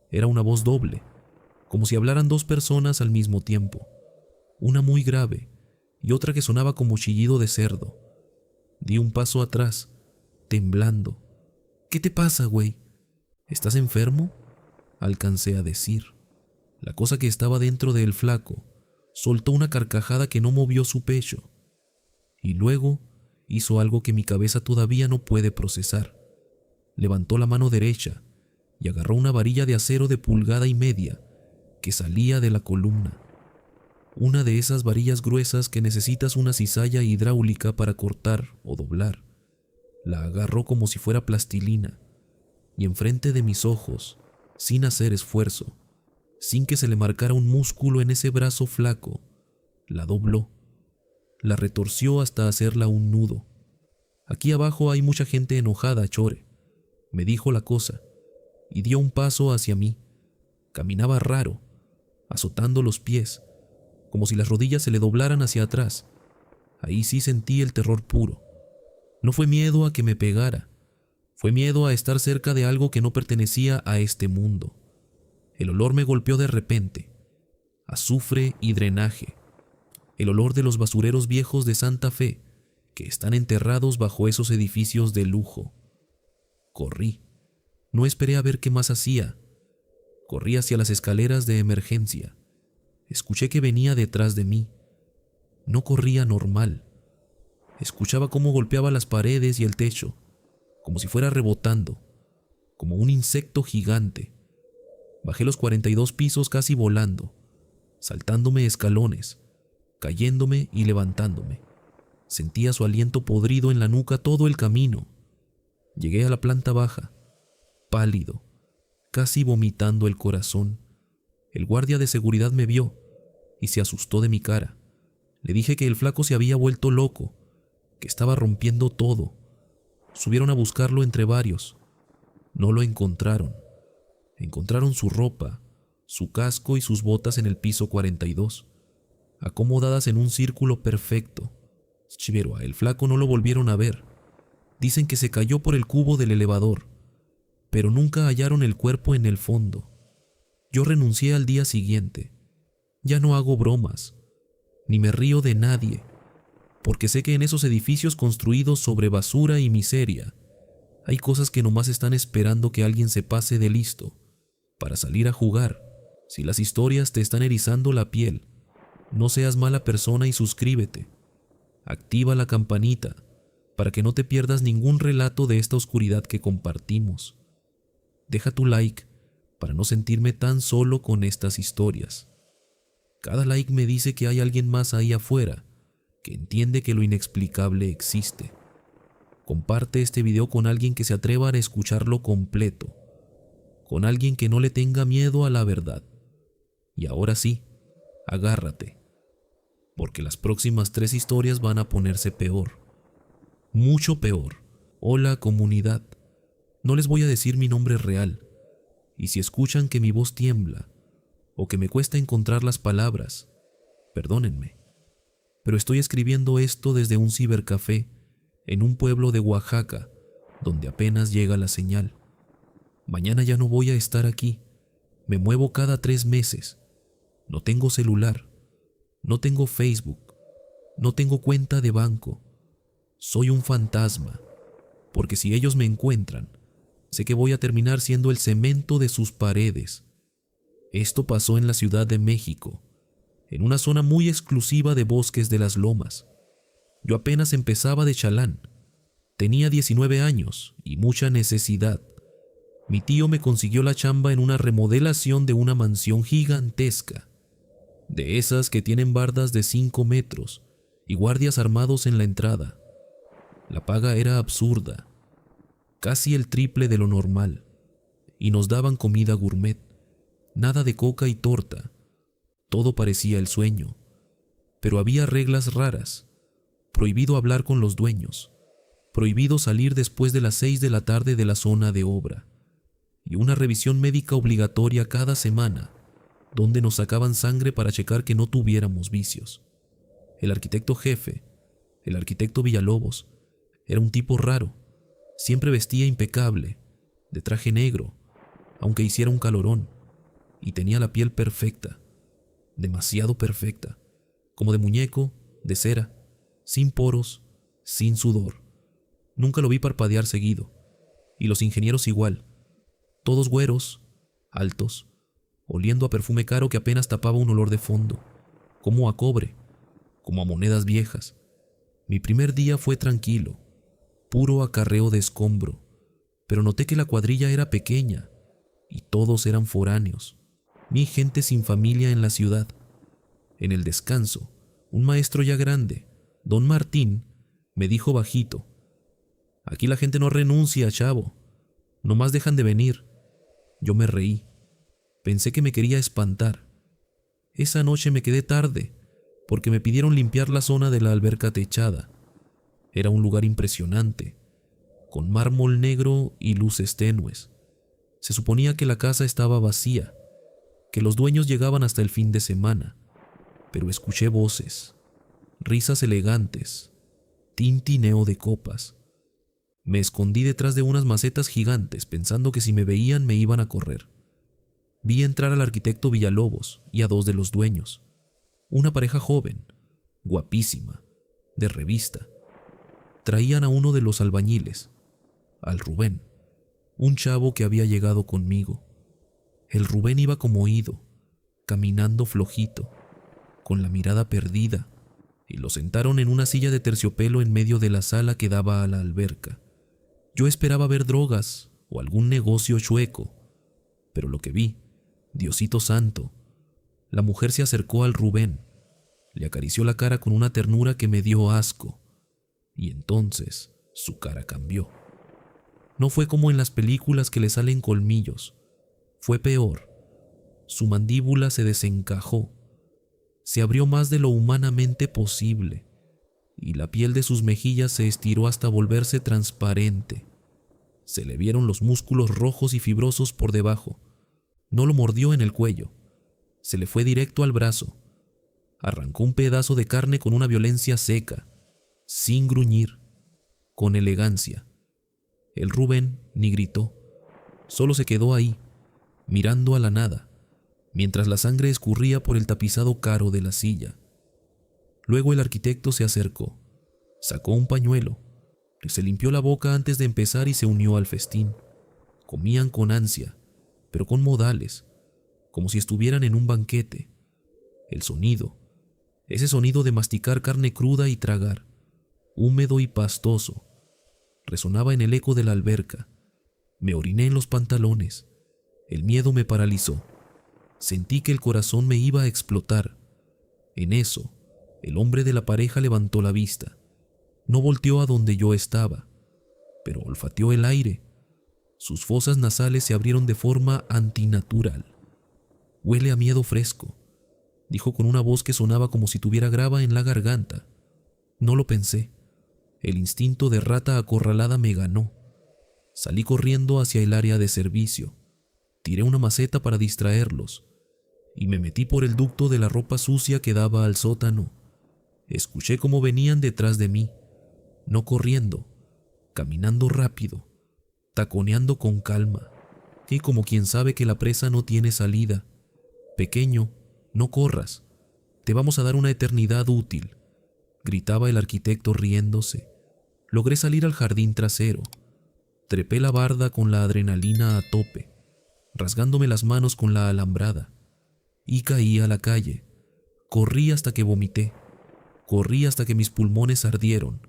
era una voz doble, como si hablaran dos personas al mismo tiempo, una muy grave y otra que sonaba como chillido de cerdo. Di un paso atrás, temblando. «¿Qué te pasa, güey? ¿Estás enfermo?», alcancé a decir. La cosa que estaba dentro del flaco soltó una carcajada que no movió su pecho, y luego hizo algo que mi cabeza todavía no puede procesar. Levantó la mano derecha y agarró una varilla de acero de 1,5 pulgadas que salía de la columna. Una de esas varillas gruesas que necesitas una cizalla hidráulica para cortar o doblar. La agarró como si fuera plastilina, y enfrente de mis ojos, sin hacer esfuerzo, sin que se le marcara un músculo en ese brazo flaco, la dobló. La retorció hasta hacerla un nudo. «Aquí abajo hay mucha gente enojada, Chore», me dijo la cosa, y dio un paso hacia mí. Caminaba raro, azotando los pies, como si las rodillas se le doblaran hacia atrás. Ahí sí sentí el terror puro. No fue miedo a que me pegara, fue miedo a estar cerca de algo que no pertenecía a este mundo. El olor me golpeó de repente, azufre y drenaje. El olor de los basureros viejos de Santa Fe, que están enterrados bajo esos edificios de lujo. Corrí. No esperé a ver qué más hacía. Corrí hacia las escaleras de emergencia. Escuché que venía detrás de mí. No corría normal. Escuchaba cómo golpeaba las paredes y el techo, como si fuera rebotando, como un insecto gigante. Bajé los 42 pisos casi volando, saltándome escalones, cayéndome y levantándome. Sentía su aliento podrido en la nuca todo el camino. Llegué a la planta baja, pálido, casi vomitando el corazón. El guardia de seguridad me vio y se asustó de mi cara. Le dije que el flaco se había vuelto loco, que estaba rompiendo todo. Subieron a buscarlo entre varios. No lo encontraron. Encontraron su ropa, su casco y sus botas en el piso 42, acomodadas en un círculo perfecto. Pero a el flaco no lo volvieron a ver. Dicen que se cayó por el cubo del elevador, pero nunca hallaron el cuerpo en el fondo. Yo renuncié al día siguiente. Ya no hago bromas, ni me río de nadie, porque sé que en esos edificios construidos sobre basura y miseria, hay cosas que nomás están esperando que alguien se pase de listo para salir a jugar. Si las historias te están erizando la piel, no seas mala persona y suscríbete. Activa la campanita para que no te pierdas ningún relato de esta oscuridad que compartimos. Deja tu like para no sentirme tan solo con estas historias. Cada like me dice que hay alguien más ahí afuera que entiende que lo inexplicable existe. Comparte este video con alguien que se atreva a escucharlo completo, con alguien que no le tenga miedo a la verdad. Y ahora sí, agárrate, porque las próximas 3 historias van a ponerse peor, mucho peor. Hola, comunidad, no les voy a decir mi nombre real, y si escuchan que mi voz tiembla, o que me cuesta encontrar las palabras. Perdónenme, pero estoy escribiendo esto desde un cibercafé en un pueblo de Oaxaca, donde apenas llega la señal. Mañana ya no voy a estar aquí. Me muevo cada 3 meses. No tengo celular. No tengo Facebook. No tengo cuenta de banco. Soy un fantasma, porque si ellos me encuentran, sé que voy a terminar siendo el cemento de sus paredes. Esto pasó en la Ciudad de México, en una zona muy exclusiva de Bosques de las Lomas. Yo apenas empezaba de chalán. Tenía 19 años y mucha necesidad. Mi tío me consiguió la chamba en una remodelación de una mansión gigantesca, de esas que tienen bardas de 5 metros y guardias armados en la entrada. La paga era absurda, casi el triple de lo normal, y nos daban comida gourmet, nada de coca y torta. Todo parecía el sueño, pero había reglas raras. Prohibido hablar con los dueños, prohibido salir después de las 6 de la tarde de la zona de obra, y una revisión médica obligatoria cada semana, donde nos sacaban sangre para checar que no tuviéramos vicios. El arquitecto jefe, el arquitecto Villalobos, era un tipo raro. Siempre vestía impecable, de traje negro, aunque hiciera un calorón, y tenía la piel perfecta, demasiado perfecta, como de muñeco, de cera, sin poros, sin sudor. Nunca lo vi parpadear seguido, y los ingenieros igual, todos güeros, altos, oliendo a perfume caro que apenas tapaba un olor de fondo, como a cobre, como a monedas viejas. Mi primer día fue tranquilo, puro acarreo de escombro, pero noté que la cuadrilla era pequeña y todos eran foráneos, ni gente sin familia en la ciudad. En el descanso, un maestro ya grande, don Martín, me dijo bajito: «Aquí la gente no renuncia, chavo, nomás dejan de venir». Yo me reí. Pensé que me quería espantar. Esa noche me quedé tarde, porque me pidieron limpiar la zona de la alberca techada. Era un lugar impresionante, con mármol negro y luces tenues. Se suponía que la casa estaba vacía, que los dueños llegaban hasta el fin de semana, pero escuché voces, risas elegantes, tintineo de copas. Me escondí detrás de unas macetas gigantes pensando que si me veían me iban a correr. Vi entrar al arquitecto Villalobos y a 2 de los dueños, una pareja joven, guapísima, de revista. Traían a uno de los albañiles, al Rubén, un chavo que había llegado conmigo. El Rubén iba como ido, caminando flojito, con la mirada perdida, y lo sentaron en una silla de terciopelo en medio de la sala que daba a la alberca. Yo esperaba ver drogas o algún negocio chueco, pero lo que vi, Diosito santo, la mujer se acercó al Rubén, le acarició la cara con una ternura que me dio asco, y entonces su cara cambió. No fue como en las películas que le salen colmillos, fue peor. Su mandíbula se desencajó, se abrió más de lo humanamente posible, y la piel de sus mejillas se estiró hasta volverse transparente. Se le vieron los músculos rojos y fibrosos por debajo. No lo mordió en el cuello, se le fue directo al brazo. Arrancó un pedazo de carne con una violencia seca, sin gruñir, con elegancia. El Rubén ni gritó, solo se quedó ahí, mirando a la nada, mientras la sangre escurría por el tapizado caro de la silla. Luego el arquitecto se acercó, sacó un pañuelo, se limpió la boca antes de empezar y se unió al festín. Comían con ansia, pero con modales, como si estuvieran en un banquete. El sonido, ese sonido de masticar carne cruda y tragar, húmedo y pastoso, resonaba en el eco de la alberca. Me oriné en los pantalones. El miedo me paralizó. Sentí que el corazón me iba a explotar. En eso, el hombre de la pareja levantó la vista. No volteó a donde yo estaba, pero olfateó el aire. Sus fosas nasales se abrieron de forma antinatural. «Huele a miedo fresco», dijo con una voz que sonaba como si tuviera grava en la garganta. No lo pensé. El instinto de rata acorralada me ganó. Salí corriendo hacia el área de servicio. Tiré una maceta para distraerlos, y me metí por el ducto de la ropa sucia que daba al sótano. Escuché cómo venían detrás de mí, no corriendo, caminando rápido, taconeando con calma, y como quien sabe que la presa no tiene salida. Pequeño, no corras, te vamos a dar una eternidad útil, gritaba el arquitecto riéndose. Logré salir al jardín trasero, trepé la barda con la adrenalina a tope, rasgándome las manos con la alambrada, y caí a la calle. Corrí hasta que vomité, corrí hasta que mis pulmones ardieron.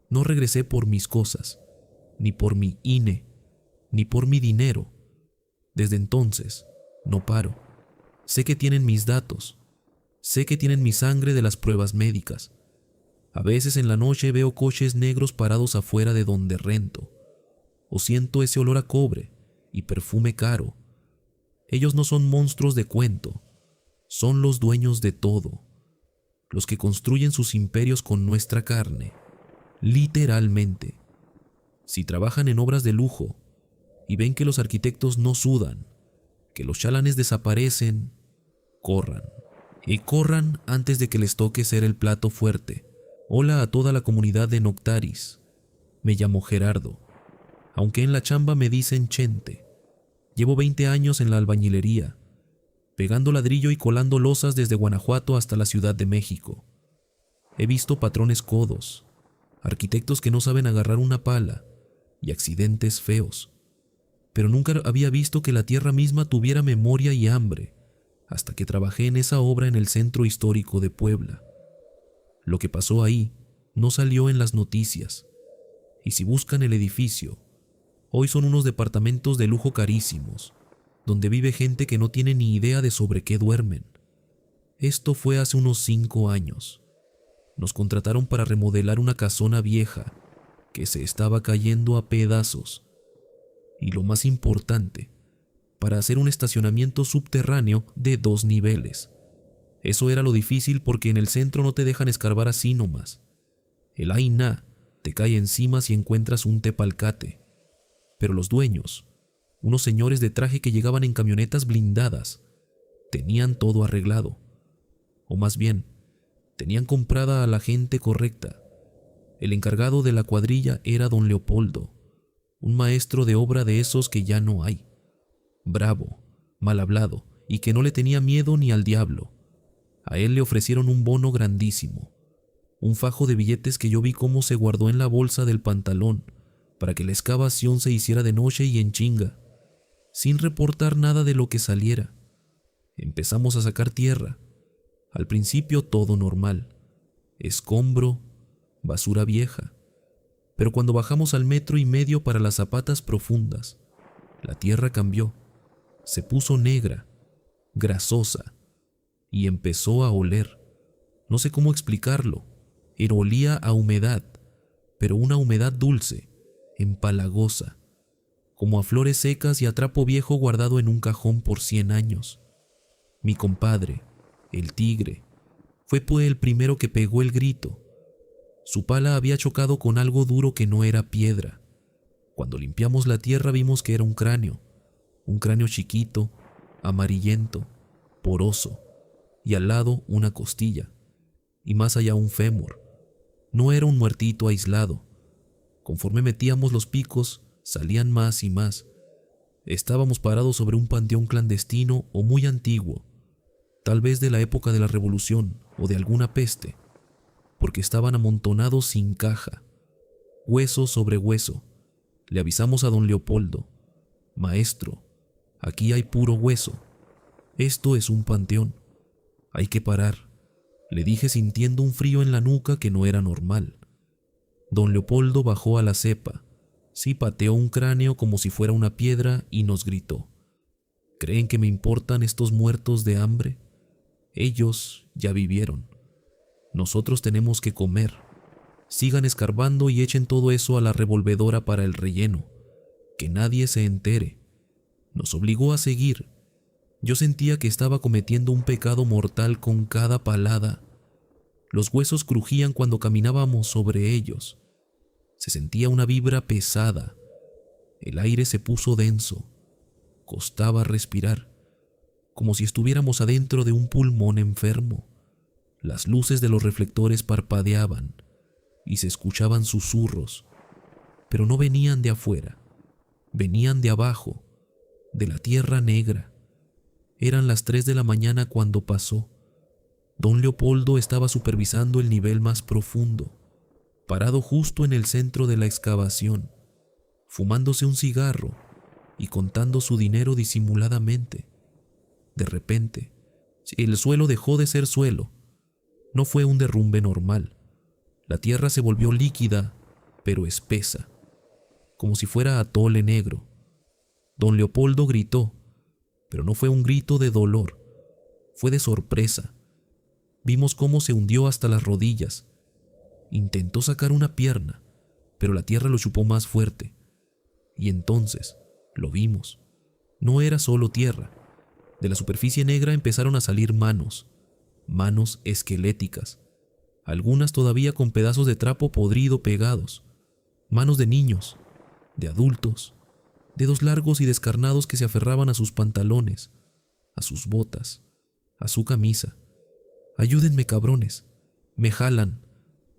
No regresé por mis cosas, ni por mi INE, ni por mi dinero. Desde entonces, no paro. Sé que tienen mis datos, sé que tienen mi sangre de las pruebas médicas. A veces en la noche veo coches negros parados afuera de donde rento, o siento ese olor a cobre y perfume caro. Ellos no son monstruos de cuento, son los dueños de todo, los que construyen sus imperios con nuestra carne, literalmente. Si trabajan en obras de lujo y ven que los arquitectos no sudan, que los chalanes desaparecen, corran. Y corran antes de que les toque ser el plato fuerte. Hola a toda la comunidad de Noctaris. Me llamo Gerardo, aunque en la chamba me dicen Chente. Llevo 20 años en la albañilería, pegando ladrillo y colando losas desde Guanajuato hasta la Ciudad de México. He visto patrones codos, arquitectos que no saben agarrar una pala y accidentes feos. Pero nunca había visto que la tierra misma tuviera memoria y hambre, hasta que trabajé en esa obra en el centro histórico de Puebla. Lo que pasó ahí no salió en las noticias, y si buscan el edificio, hoy son unos departamentos de lujo carísimos, donde vive gente que no tiene ni idea de sobre qué duermen. Esto fue hace unos 5 años. Nos contrataron para remodelar una casona vieja que se estaba cayendo a pedazos. Y lo más importante, para hacer un estacionamiento subterráneo de 2 niveles. Eso era lo difícil porque en el centro no te dejan escarbar así nomás. El AINA te cae encima si encuentras un tepalcate. Pero los dueños, unos señores de traje que llegaban en camionetas blindadas, tenían todo arreglado. O más bien, tenían comprada a la gente correcta. El encargado de la cuadrilla era don Leopoldo, un maestro de obra de esos que ya no hay. Bravo, mal hablado y que no le tenía miedo ni al diablo. A él le ofrecieron un bono grandísimo, un fajo de billetes que yo vi cómo se guardó en la bolsa del pantalón para que la excavación se hiciera de noche y en chinga, sin reportar nada de lo que saliera. Empezamos a sacar tierra. Al principio todo normal, escombro, basura vieja. Pero cuando bajamos al 1,5 metros para las zapatas profundas, la tierra cambió, se puso negra, grasosa, y empezó a oler. No sé cómo explicarlo, pero olía a humedad, pero una humedad dulce, empalagosa, como a flores secas y a trapo viejo guardado en un cajón por 100 años. Mi compadre, el tigre, fue pues el primero que pegó el grito. Su pala había chocado con algo duro que no era piedra. Cuando limpiamos la tierra vimos que era un cráneo chiquito, amarillento, poroso, y al lado una costilla, y más allá un fémur. No era un muertito aislado. Conforme metíamos los picos, salían más y más. Estábamos parados sobre un panteón clandestino o muy antiguo, tal vez de la época de la Revolución o de alguna peste, porque estaban amontonados sin caja, hueso sobre hueso. Le avisamos a don Leopoldo: maestro, aquí hay puro hueso. Esto es un panteón. Hay que parar, le dije sintiendo un frío en la nuca que no era normal. Don Leopoldo bajó a la cepa, sí pateó un cráneo como si fuera una piedra y nos gritó: ¿creen que me importan estos muertos de hambre? Ellos ya vivieron. Nosotros tenemos que comer. Sigan escarbando y echen todo eso a la revolvedora para el relleno. Que nadie se entere. Nos obligó a seguir. Yo sentía que estaba cometiendo un pecado mortal con cada palada. Los huesos crujían cuando caminábamos sobre ellos. Se sentía una vibra pesada. El aire se puso denso. Costaba respirar. como si estuviéramos adentro de un pulmón enfermo. Las luces de los reflectores parpadeaban y se escuchaban susurros, pero no venían de afuera, venían de abajo, de la tierra negra. Eran las 3 de la mañana cuando pasó. Don Leopoldo estaba supervisando el nivel más profundo, parado justo en el centro de la excavación, fumándose un cigarro y contando su dinero disimuladamente. De repente, el suelo dejó de ser suelo. No fue un derrumbe normal. La tierra se volvió líquida, pero espesa, como si fuera atole negro. Don Leopoldo gritó, pero no fue un grito de dolor, fue de sorpresa. Vimos cómo se hundió hasta las rodillas. Intentó sacar una pierna, pero la tierra lo chupó más fuerte. Y entonces, lo vimos. No era solo tierra. De la superficie negra empezaron a salir manos esqueléticas, algunas todavía con pedazos de trapo podrido pegados, manos de niños, de adultos, dedos largos y descarnados que se aferraban a sus pantalones, a sus botas, a su camisa. «Ayúdenme, cabrones, me jalan»,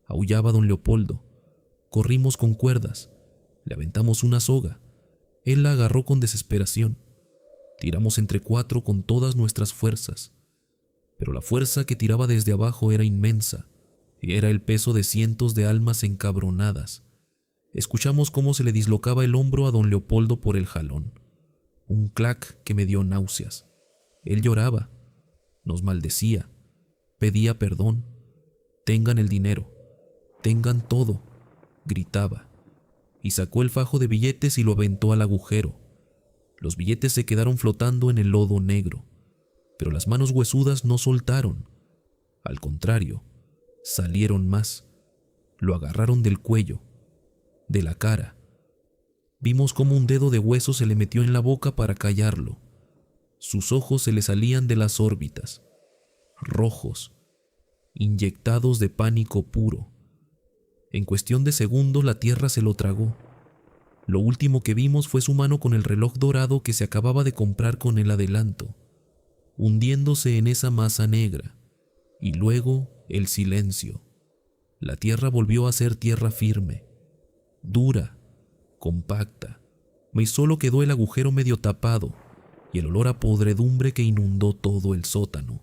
aullaba don Leopoldo. Corrimos con cuerdas, le aventamos una soga, él la agarró con desesperación. Tiramos entre 4 con todas nuestras fuerzas, pero la fuerza que tiraba desde abajo era inmensa y era el peso de cientos de almas encabronadas. Escuchamos cómo se le dislocaba el hombro a don Leopoldo por el jalón, un clac que me dio náuseas. Él lloraba, nos maldecía, pedía perdón. «Tengan el dinero, tengan todo», gritaba, y sacó el fajo de billetes y lo aventó al agujero. Los billetes se quedaron flotando en el lodo negro, pero las manos huesudas no soltaron. Al contrario, salieron más. Lo agarraron del cuello, de la cara. Vimos cómo un dedo de hueso se le metió en la boca para callarlo. Sus ojos se le salían de las órbitas, rojos, inyectados de pánico puro. En cuestión de segundos la tierra se lo tragó. Lo último que vimos fue su mano con el reloj dorado que se acababa de comprar con el adelanto, hundiéndose en esa masa negra, y luego el silencio. La tierra volvió a ser tierra firme, dura, compacta, y solo quedó el agujero medio tapado y el olor a podredumbre que inundó todo el sótano.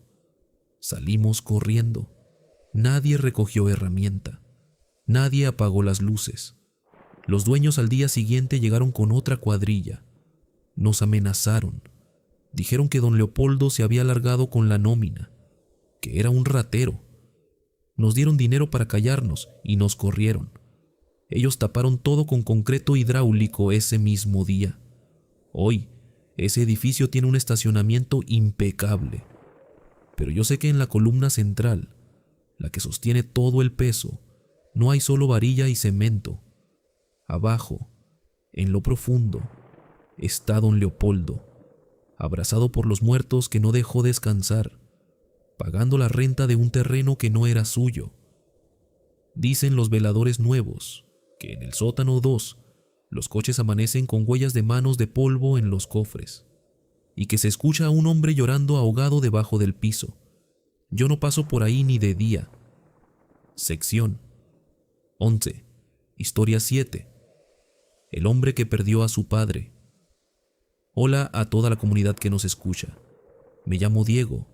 Salimos corriendo. Nadie recogió herramienta, nadie apagó las luces. Los dueños al día siguiente llegaron con otra cuadrilla. Nos amenazaron. Dijeron que don Leopoldo se había largado con la nómina, que era un ratero. Nos dieron dinero para callarnos y nos corrieron. Ellos taparon todo con concreto hidráulico ese mismo día. Hoy, ese edificio tiene un estacionamiento impecable. Pero yo sé que en la columna central, la que sostiene todo el peso, no hay solo varilla y cemento. Abajo, en lo profundo, está don Leopoldo, abrazado por los muertos que no dejó descansar, pagando la renta de un terreno que no era suyo. Dicen los veladores nuevos que en el sótano 2 los coches amanecen con huellas de manos de polvo en los cofres, y que se escucha a un hombre llorando ahogado debajo del piso. Yo no paso por ahí ni de día. Sección 11. Historia 7. El hombre que perdió a su padre. Hola a toda la comunidad que nos escucha. Me llamo Diego.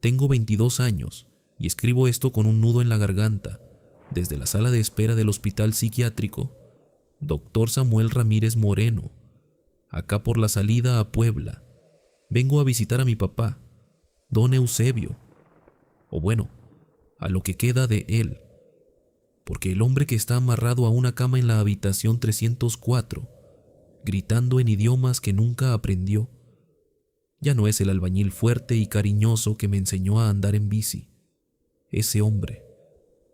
Tengo 22 años y escribo esto con un nudo en la garganta desde la sala de espera del hospital psiquiátrico Dr. Samuel Ramírez Moreno, acá por la salida a Puebla. Vengo a visitar a mi papá, don Eusebio, o bueno, a lo que queda de él, porque el hombre que está amarrado a una cama en la habitación 304, gritando en idiomas que nunca aprendió, ya no es el albañil fuerte y cariñoso que me enseñó a andar en bici. Ese hombre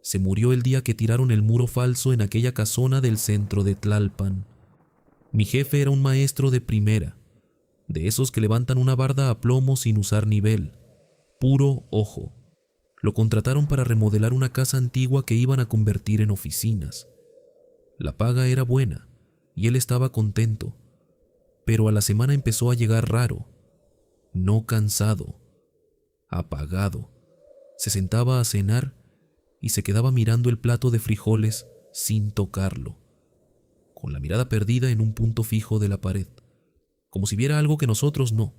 se murió el día que tiraron el muro falso en aquella casona del centro de Tlalpan. Mi jefe era un maestro de primera, de esos que levantan una barda a plomo sin usar nivel, puro ojo. Lo contrataron para remodelar una casa antigua que iban a convertir en oficinas. La paga era buena y él estaba contento, pero a la semana empezó a llegar raro. no cansado, apagado, se sentaba a cenar y se quedaba mirando el plato de frijoles sin tocarlo, con la mirada perdida en un punto fijo de la pared, como si viera algo que nosotros no.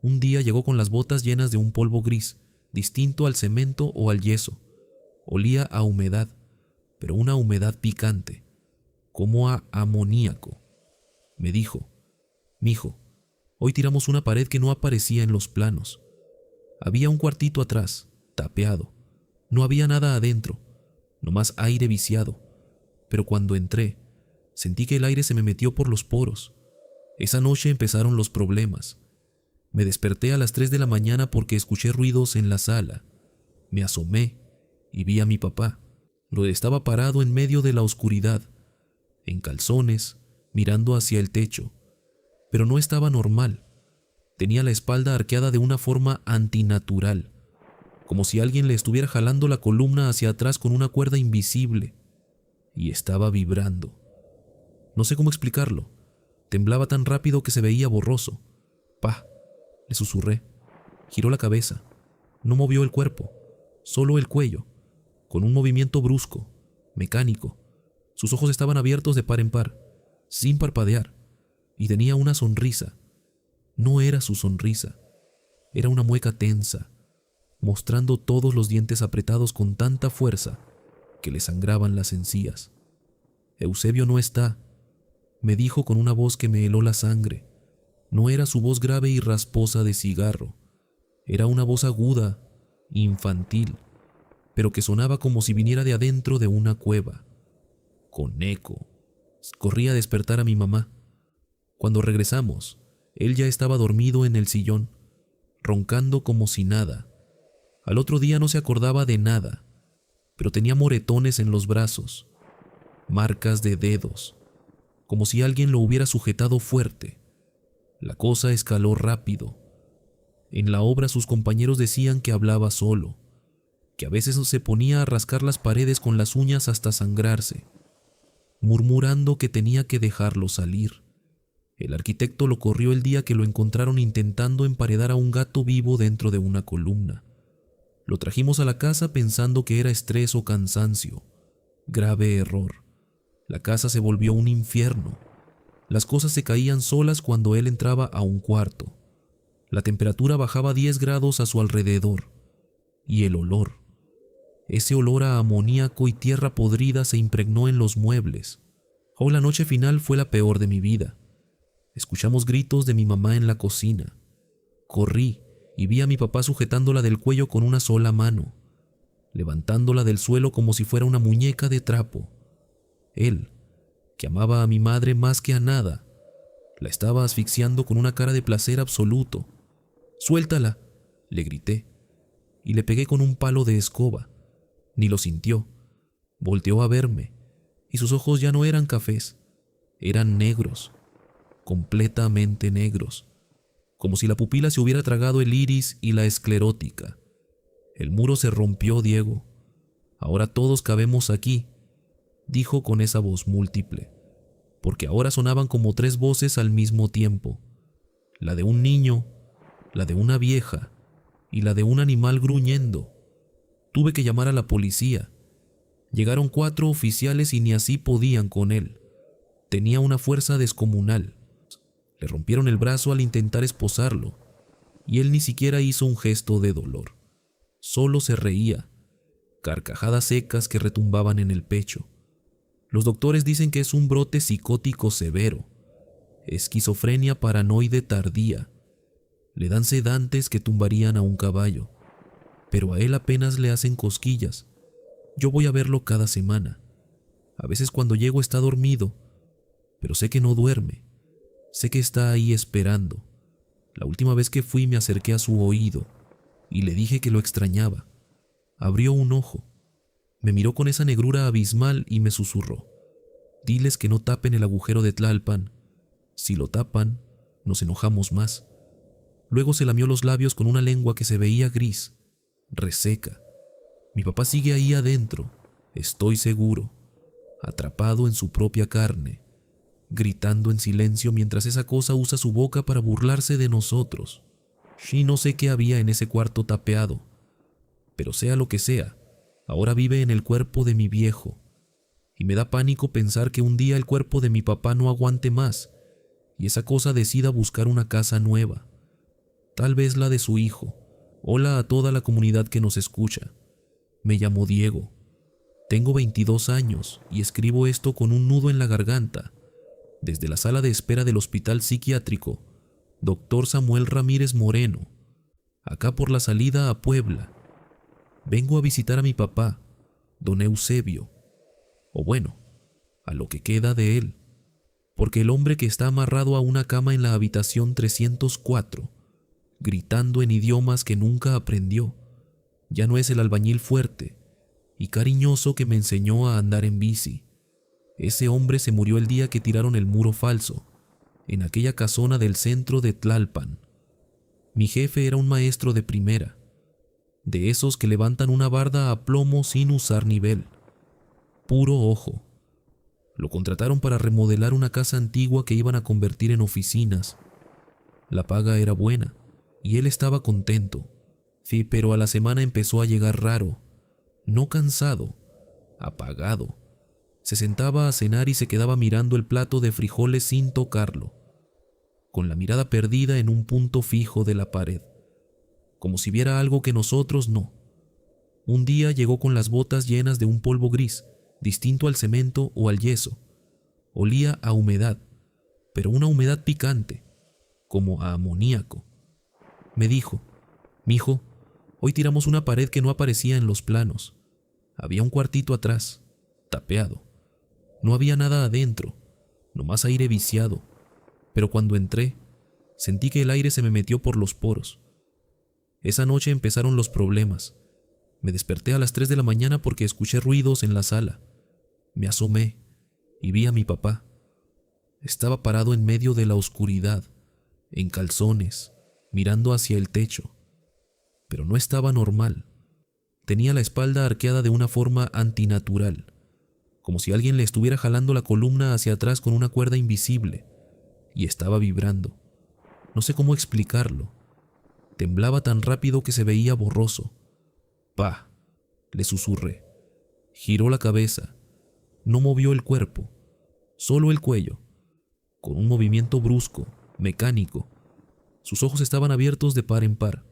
Un día llegó con las botas llenas de un polvo gris, distinto al cemento o al yeso. Olía a humedad, pero una humedad picante, como a amoníaco. Me dijo: «Mijo, hoy tiramos una pared que no aparecía en los planos. Había un cuartito atrás, tapeado. No había nada adentro, nomás aire viciado. Pero cuando entré, sentí que el aire se me metió por los poros. Esa noche empezaron los problemas. Me desperté a las 3 de la mañana porque escuché ruidos en la sala. Me asomé y vi a mi papá. Lo estaba parado en medio de la oscuridad, en calzones, mirando hacia el techo. Pero no estaba normal. Tenía la espalda arqueada de una forma antinatural, como si alguien le estuviera jalando la columna hacia atrás con una cuerda invisible. Y estaba vibrando. No sé cómo explicarlo. Temblaba tan rápido que se veía borroso. «Pa», le susurré. Giró la cabeza. No movió el cuerpo, solo el cuello, con un movimiento brusco, mecánico. Sus ojos estaban abiertos de par en par, sin parpadear, y tenía una sonrisa. No era su sonrisa, era una mueca tensa, mostrando todos los dientes apretados con tanta fuerza que le sangraban las encías. «Eusebio no está», me dijo con una voz que me heló la sangre. No era su voz grave y rasposa de cigarro. Era una voz aguda, infantil, pero que sonaba como si viniera de adentro de una cueva, con eco. Corrí a despertar a mi mamá. Cuando regresamos, él ya estaba dormido en el sillón, roncando como si nada. Al otro día no se acordaba de nada, pero tenía moretones en los brazos, marcas de dedos, como si alguien lo hubiera sujetado fuerte. La cosa escaló rápido. En la obra sus compañeros decían que hablaba solo, que a veces se ponía a rascar las paredes con las uñas hasta sangrarse, murmurando que tenía que dejarlo salir. El arquitecto lo corrió el día que lo encontraron intentando emparedar a un gato vivo dentro de una columna. Lo trajimos a la casa pensando que era estrés o cansancio. Grave error. La casa se volvió un infierno. Las cosas se caían solas cuando él entraba a un cuarto. La temperatura bajaba 10 grados a su alrededor. Y el olor. Ese olor a amoníaco y tierra podrida se impregnó en los muebles. Oh, la noche final fue la peor de mi vida. Escuchamos gritos de mi mamá en la cocina. Corrí y vi a mi papá sujetándola del cuello con una sola mano, levantándola del suelo como si fuera una muñeca de trapo. Él, que amaba a mi madre más que a nada, la estaba asfixiando con una cara de placer absoluto. «Suéltala», le grité, y le pegué con un palo de escoba. Ni lo sintió. Volteó a verme, y sus ojos ya no eran cafés, eran negros, completamente negros, como si la pupila se hubiera tragado el iris y la esclerótica. «El muro se rompió, Diego. Ahora todos cabemos aquí», dijo con esa voz múltiple, porque ahora sonaban como 3 voces al mismo tiempo, la de un niño, la de una vieja y la de un animal gruñendo. Tuve que llamar a la policía. Llegaron 4 oficiales y ni así podían con él. Tenía una fuerza descomunal. Le rompieron el brazo al intentar esposarlo, y él ni siquiera hizo un gesto de dolor. Solo se reía, carcajadas secas que retumbaban en el pecho. Los doctores dicen que es un brote psicótico severo, esquizofrenia paranoide tardía. Le dan sedantes que tumbarían a un caballo, pero a él apenas le hacen cosquillas. Yo voy a verlo cada semana. A veces cuando llego está dormido, pero sé que no duerme. Sé que está ahí esperando. La última vez que fui me acerqué a su oído y le dije que lo extrañaba. Abrió un ojo, me miró con esa negrura abismal y me susurró: «Diles que no tapen el agujero de Tlalpan. Si lo tapan, nos enojamos más». Luego se lamió los labios con una lengua que se veía gris, reseca. Mi papá sigue ahí adentro, estoy seguro, atrapado en su propia carne, gritando en silencio mientras esa cosa usa su boca para burlarse de nosotros. Sí, no sé qué había en ese cuarto tapeado, pero sea lo que sea, ahora vive en el cuerpo de mi viejo, y me da pánico pensar que un día el cuerpo de mi papá no aguante más y esa cosa decida buscar una casa nueva, tal vez la de su hijo. Hola a toda la comunidad que nos escucha. Me llamo Diego. Tengo 22 años y escribo esto con un nudo en la garganta, desde la sala de espera del Hospital Psiquiátrico Dr. Samuel Ramírez Moreno, acá por la salida a Puebla. Vengo a visitar a mi papá, don Eusebio, o bueno, a lo que queda de él, porque el hombre que está amarrado a una cama en la habitación 304, gritando en idiomas que nunca aprendió, ya no es el albañil fuerte y cariñoso que me enseñó a andar en bici. Ese hombre se murió el día que tiraron el muro falso, en aquella casona del centro de Tlalpan. Mi jefe era un maestro de primera, de esos que levantan una barda a plomo sin usar nivel. Puro ojo. Lo contrataron para remodelar una casa antigua que iban a convertir en oficinas. La paga era buena y él estaba contento. Sí, pero a la semana empezó a llegar raro, no cansado, apagado. Se sentaba a cenar y se quedaba mirando el plato de frijoles sin tocarlo, con la mirada perdida en un punto fijo de la pared, como si viera algo que nosotros no. Un día llegó con las botas llenas de un polvo gris, distinto al cemento o al yeso. Olía a humedad, pero una humedad picante, como a amoníaco. Me dijo: «Mijo, hoy tiramos una pared que no aparecía en los planos. Había un cuartito atrás, tapeado. No había nada adentro, nomás aire viciado. Pero cuando entré, sentí que el aire se me metió por los poros. Esa noche empezaron los problemas. Me desperté a las 3 de la mañana porque escuché ruidos en la sala. Me asomé y vi a mi papá. Estaba parado en medio de la oscuridad, en calzones, mirando hacia el techo. Pero no estaba normal. Tenía la espalda arqueada de una forma antinatural, como si alguien le estuviera jalando la columna hacia atrás con una cuerda invisible, y estaba vibrando. No sé cómo explicarlo. Temblaba tan rápido que se veía borroso. «Pa», le susurré. Giró la cabeza. No movió el cuerpo, solo el cuello, con un movimiento brusco, mecánico. Sus ojos estaban abiertos de par en par,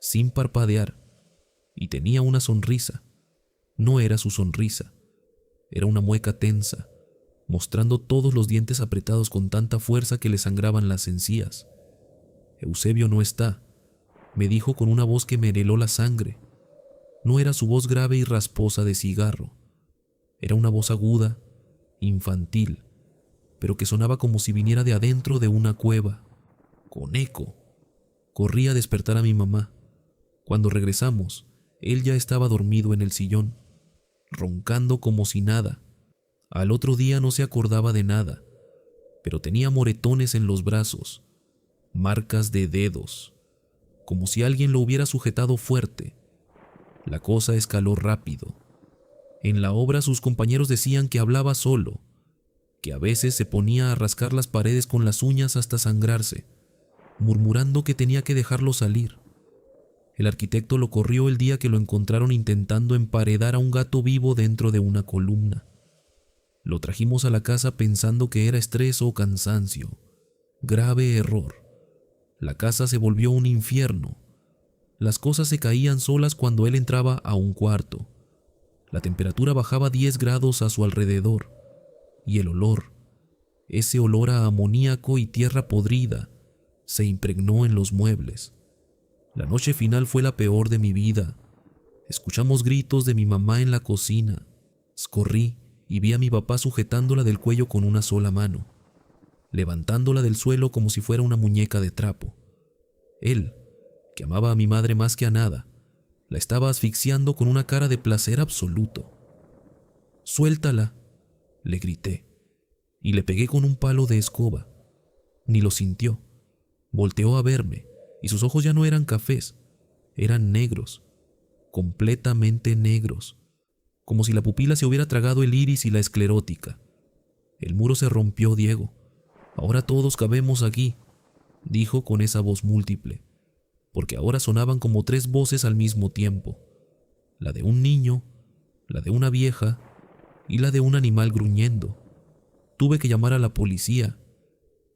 sin parpadear, y tenía una sonrisa. No era su sonrisa, era una mueca tensa, mostrando todos los dientes apretados con tanta fuerza que le sangraban las encías. «Eusebio no está», me dijo con una voz que me heló la sangre. No era su voz grave y rasposa de cigarro. Era una voz aguda, infantil, pero que sonaba como si viniera de adentro de una cueva, con eco. Corrí a despertar a mi mamá. Cuando regresamos, él ya estaba dormido en el sillón, roncando como si nada. Al otro día no se acordaba de nada, pero tenía moretones en los brazos, marcas de dedos, como si alguien lo hubiera sujetado fuerte. La cosa escaló rápido. En la obra sus compañeros decían que hablaba solo, que a veces se ponía a rascar las paredes con las uñas hasta sangrarse, murmurando que tenía que dejarlo salir. El arquitecto lo corrió el día que lo encontraron intentando emparedar a un gato vivo dentro de una columna. Lo trajimos a la casa pensando que era estrés o cansancio. Grave error. La casa se volvió un infierno. Las cosas se caían solas cuando él entraba a un cuarto. La temperatura bajaba 10 grados a su alrededor. Y el olor, ese olor a amoníaco y tierra podrida, se impregnó en los muebles. La noche final fue la peor de mi vida. Escuchamos gritos de mi mamá en la cocina. Corrí y vi a mi papá sujetándola del cuello con una sola mano, levantándola del suelo como si fuera una muñeca de trapo. Él, que amaba a mi madre más que a nada, la estaba asfixiando con una cara de placer absoluto. «Suéltala», le grité, y le pegué con un palo de escoba. Ni lo sintió. Volteó a verme, y sus ojos ya no eran cafés, eran negros, completamente negros, como si la pupila se hubiera tragado el iris y la esclerótica. «El muro se rompió, Diego. Ahora todos cabemos aquí», dijo con esa voz múltiple. porque ahora sonaban como 3 voces al mismo tiempo, la de un niño, la de una vieja y la de un animal gruñendo. Tuve que llamar a la policía.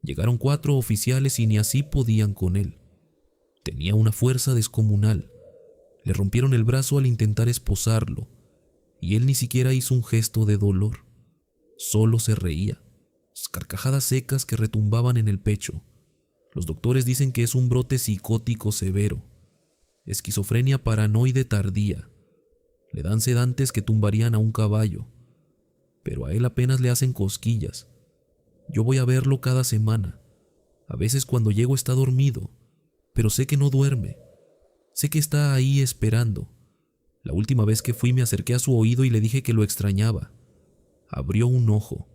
Llegaron 4 oficiales y ni así podían con él. Tenía una fuerza descomunal. Le rompieron el brazo al intentar esposarlo, y él ni siquiera hizo un gesto de dolor. Solo se reía, carcajadas secas que retumbaban en el pecho. Los doctores dicen que es un brote psicótico severo, esquizofrenia paranoide tardía. Le dan sedantes que tumbarían a un caballo, pero a él apenas le hacen cosquillas. Yo voy a verlo cada semana. A veces cuando llego está dormido, pero sé que no duerme. Sé que está ahí esperando. La última vez que fui me acerqué a su oído y le dije que lo extrañaba. Abrió un ojo,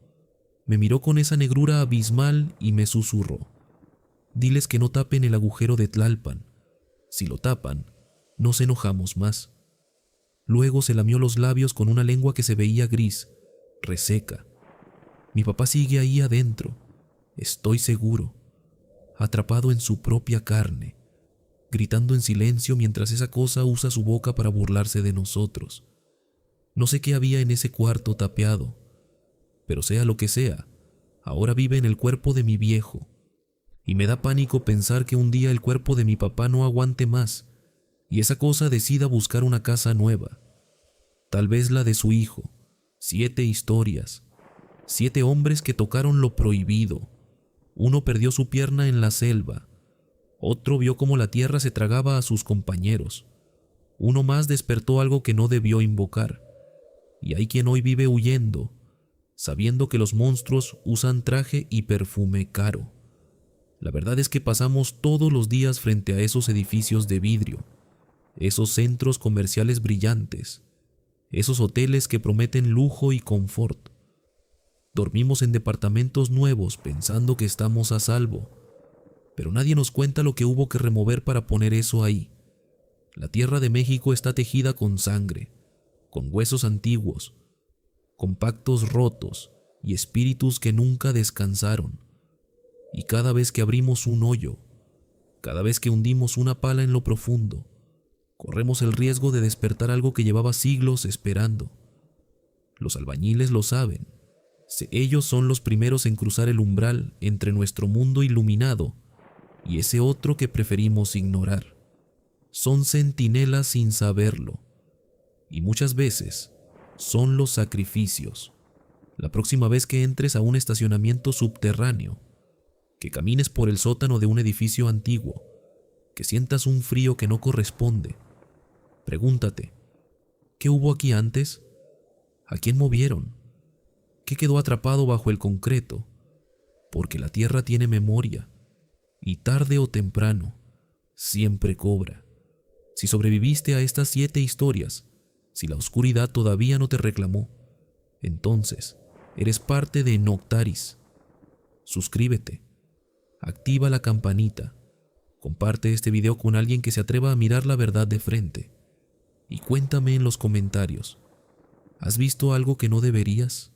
me miró con esa negrura abismal y me susurró: diles que no tapen el agujero de Tlalpan. Si lo tapan, nos enojamos más. Luego se lamió los labios con una lengua que se veía gris, reseca. Mi papá sigue ahí adentro, estoy seguro, atrapado en su propia carne, gritando en silencio mientras esa cosa usa su boca para burlarse de nosotros. No sé qué había en ese cuarto tapiado, pero sea lo que sea, ahora vive en el cuerpo de mi viejo, y me da pánico pensar que un día el cuerpo de mi papá no aguante más y esa cosa decida buscar una casa nueva, tal vez la de su hijo. 7 historias, 7 hombres que tocaron lo prohibido. Uno perdió su pierna en la selva, otro vio cómo la tierra se tragaba a sus compañeros, uno más despertó algo que no debió invocar, y hay quien hoy vive huyendo, sabiendo que los monstruos usan traje y perfume caro. La verdad es que pasamos todos los días frente a esos edificios de vidrio, esos centros comerciales brillantes, esos hoteles que prometen lujo y confort. Dormimos en departamentos nuevos pensando que estamos a salvo, pero nadie nos cuenta lo que hubo que remover para poner eso ahí. La tierra de México está tejida con sangre, con huesos antiguos, con pactos rotos y espíritus que nunca descansaron. Y cada vez que abrimos un hoyo, cada vez que hundimos una pala en lo profundo, corremos el riesgo de despertar algo que llevaba siglos esperando. Los albañiles lo saben. Ellos son los primeros en cruzar el umbral entre nuestro mundo iluminado y ese otro que preferimos ignorar. Son centinelas sin saberlo, y muchas veces son los sacrificios. La próxima vez que entres a un estacionamiento subterráneo, que camines por el sótano de un edificio antiguo, que sientas un frío que no corresponde, pregúntate: ¿qué hubo aquí antes? ¿A quién movieron? ¿Qué quedó atrapado bajo el concreto? Porque la tierra tiene memoria, y tarde o temprano, siempre cobra. Si sobreviviste a estas 7 historias, si la oscuridad todavía no te reclamó, entonces eres parte de Noctaris. Suscríbete, activa la campanita, comparte este video con alguien que se atreva a mirar la verdad de frente, y cuéntame en los comentarios: ¿has visto algo que no deberías?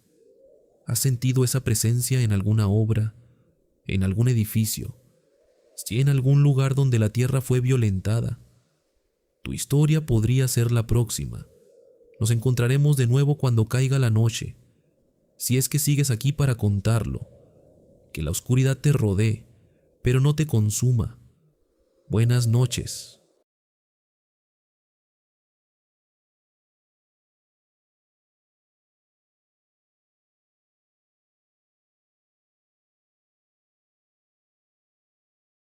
¿Has sentido esa presencia en alguna obra, en algún edificio, si en algún lugar donde la tierra fue violentada? Tu historia podría ser la próxima. Nos encontraremos de nuevo cuando caiga la noche, si es que sigues aquí para contarlo. Que la oscuridad te rodee, pero no te consuma. Buenas noches.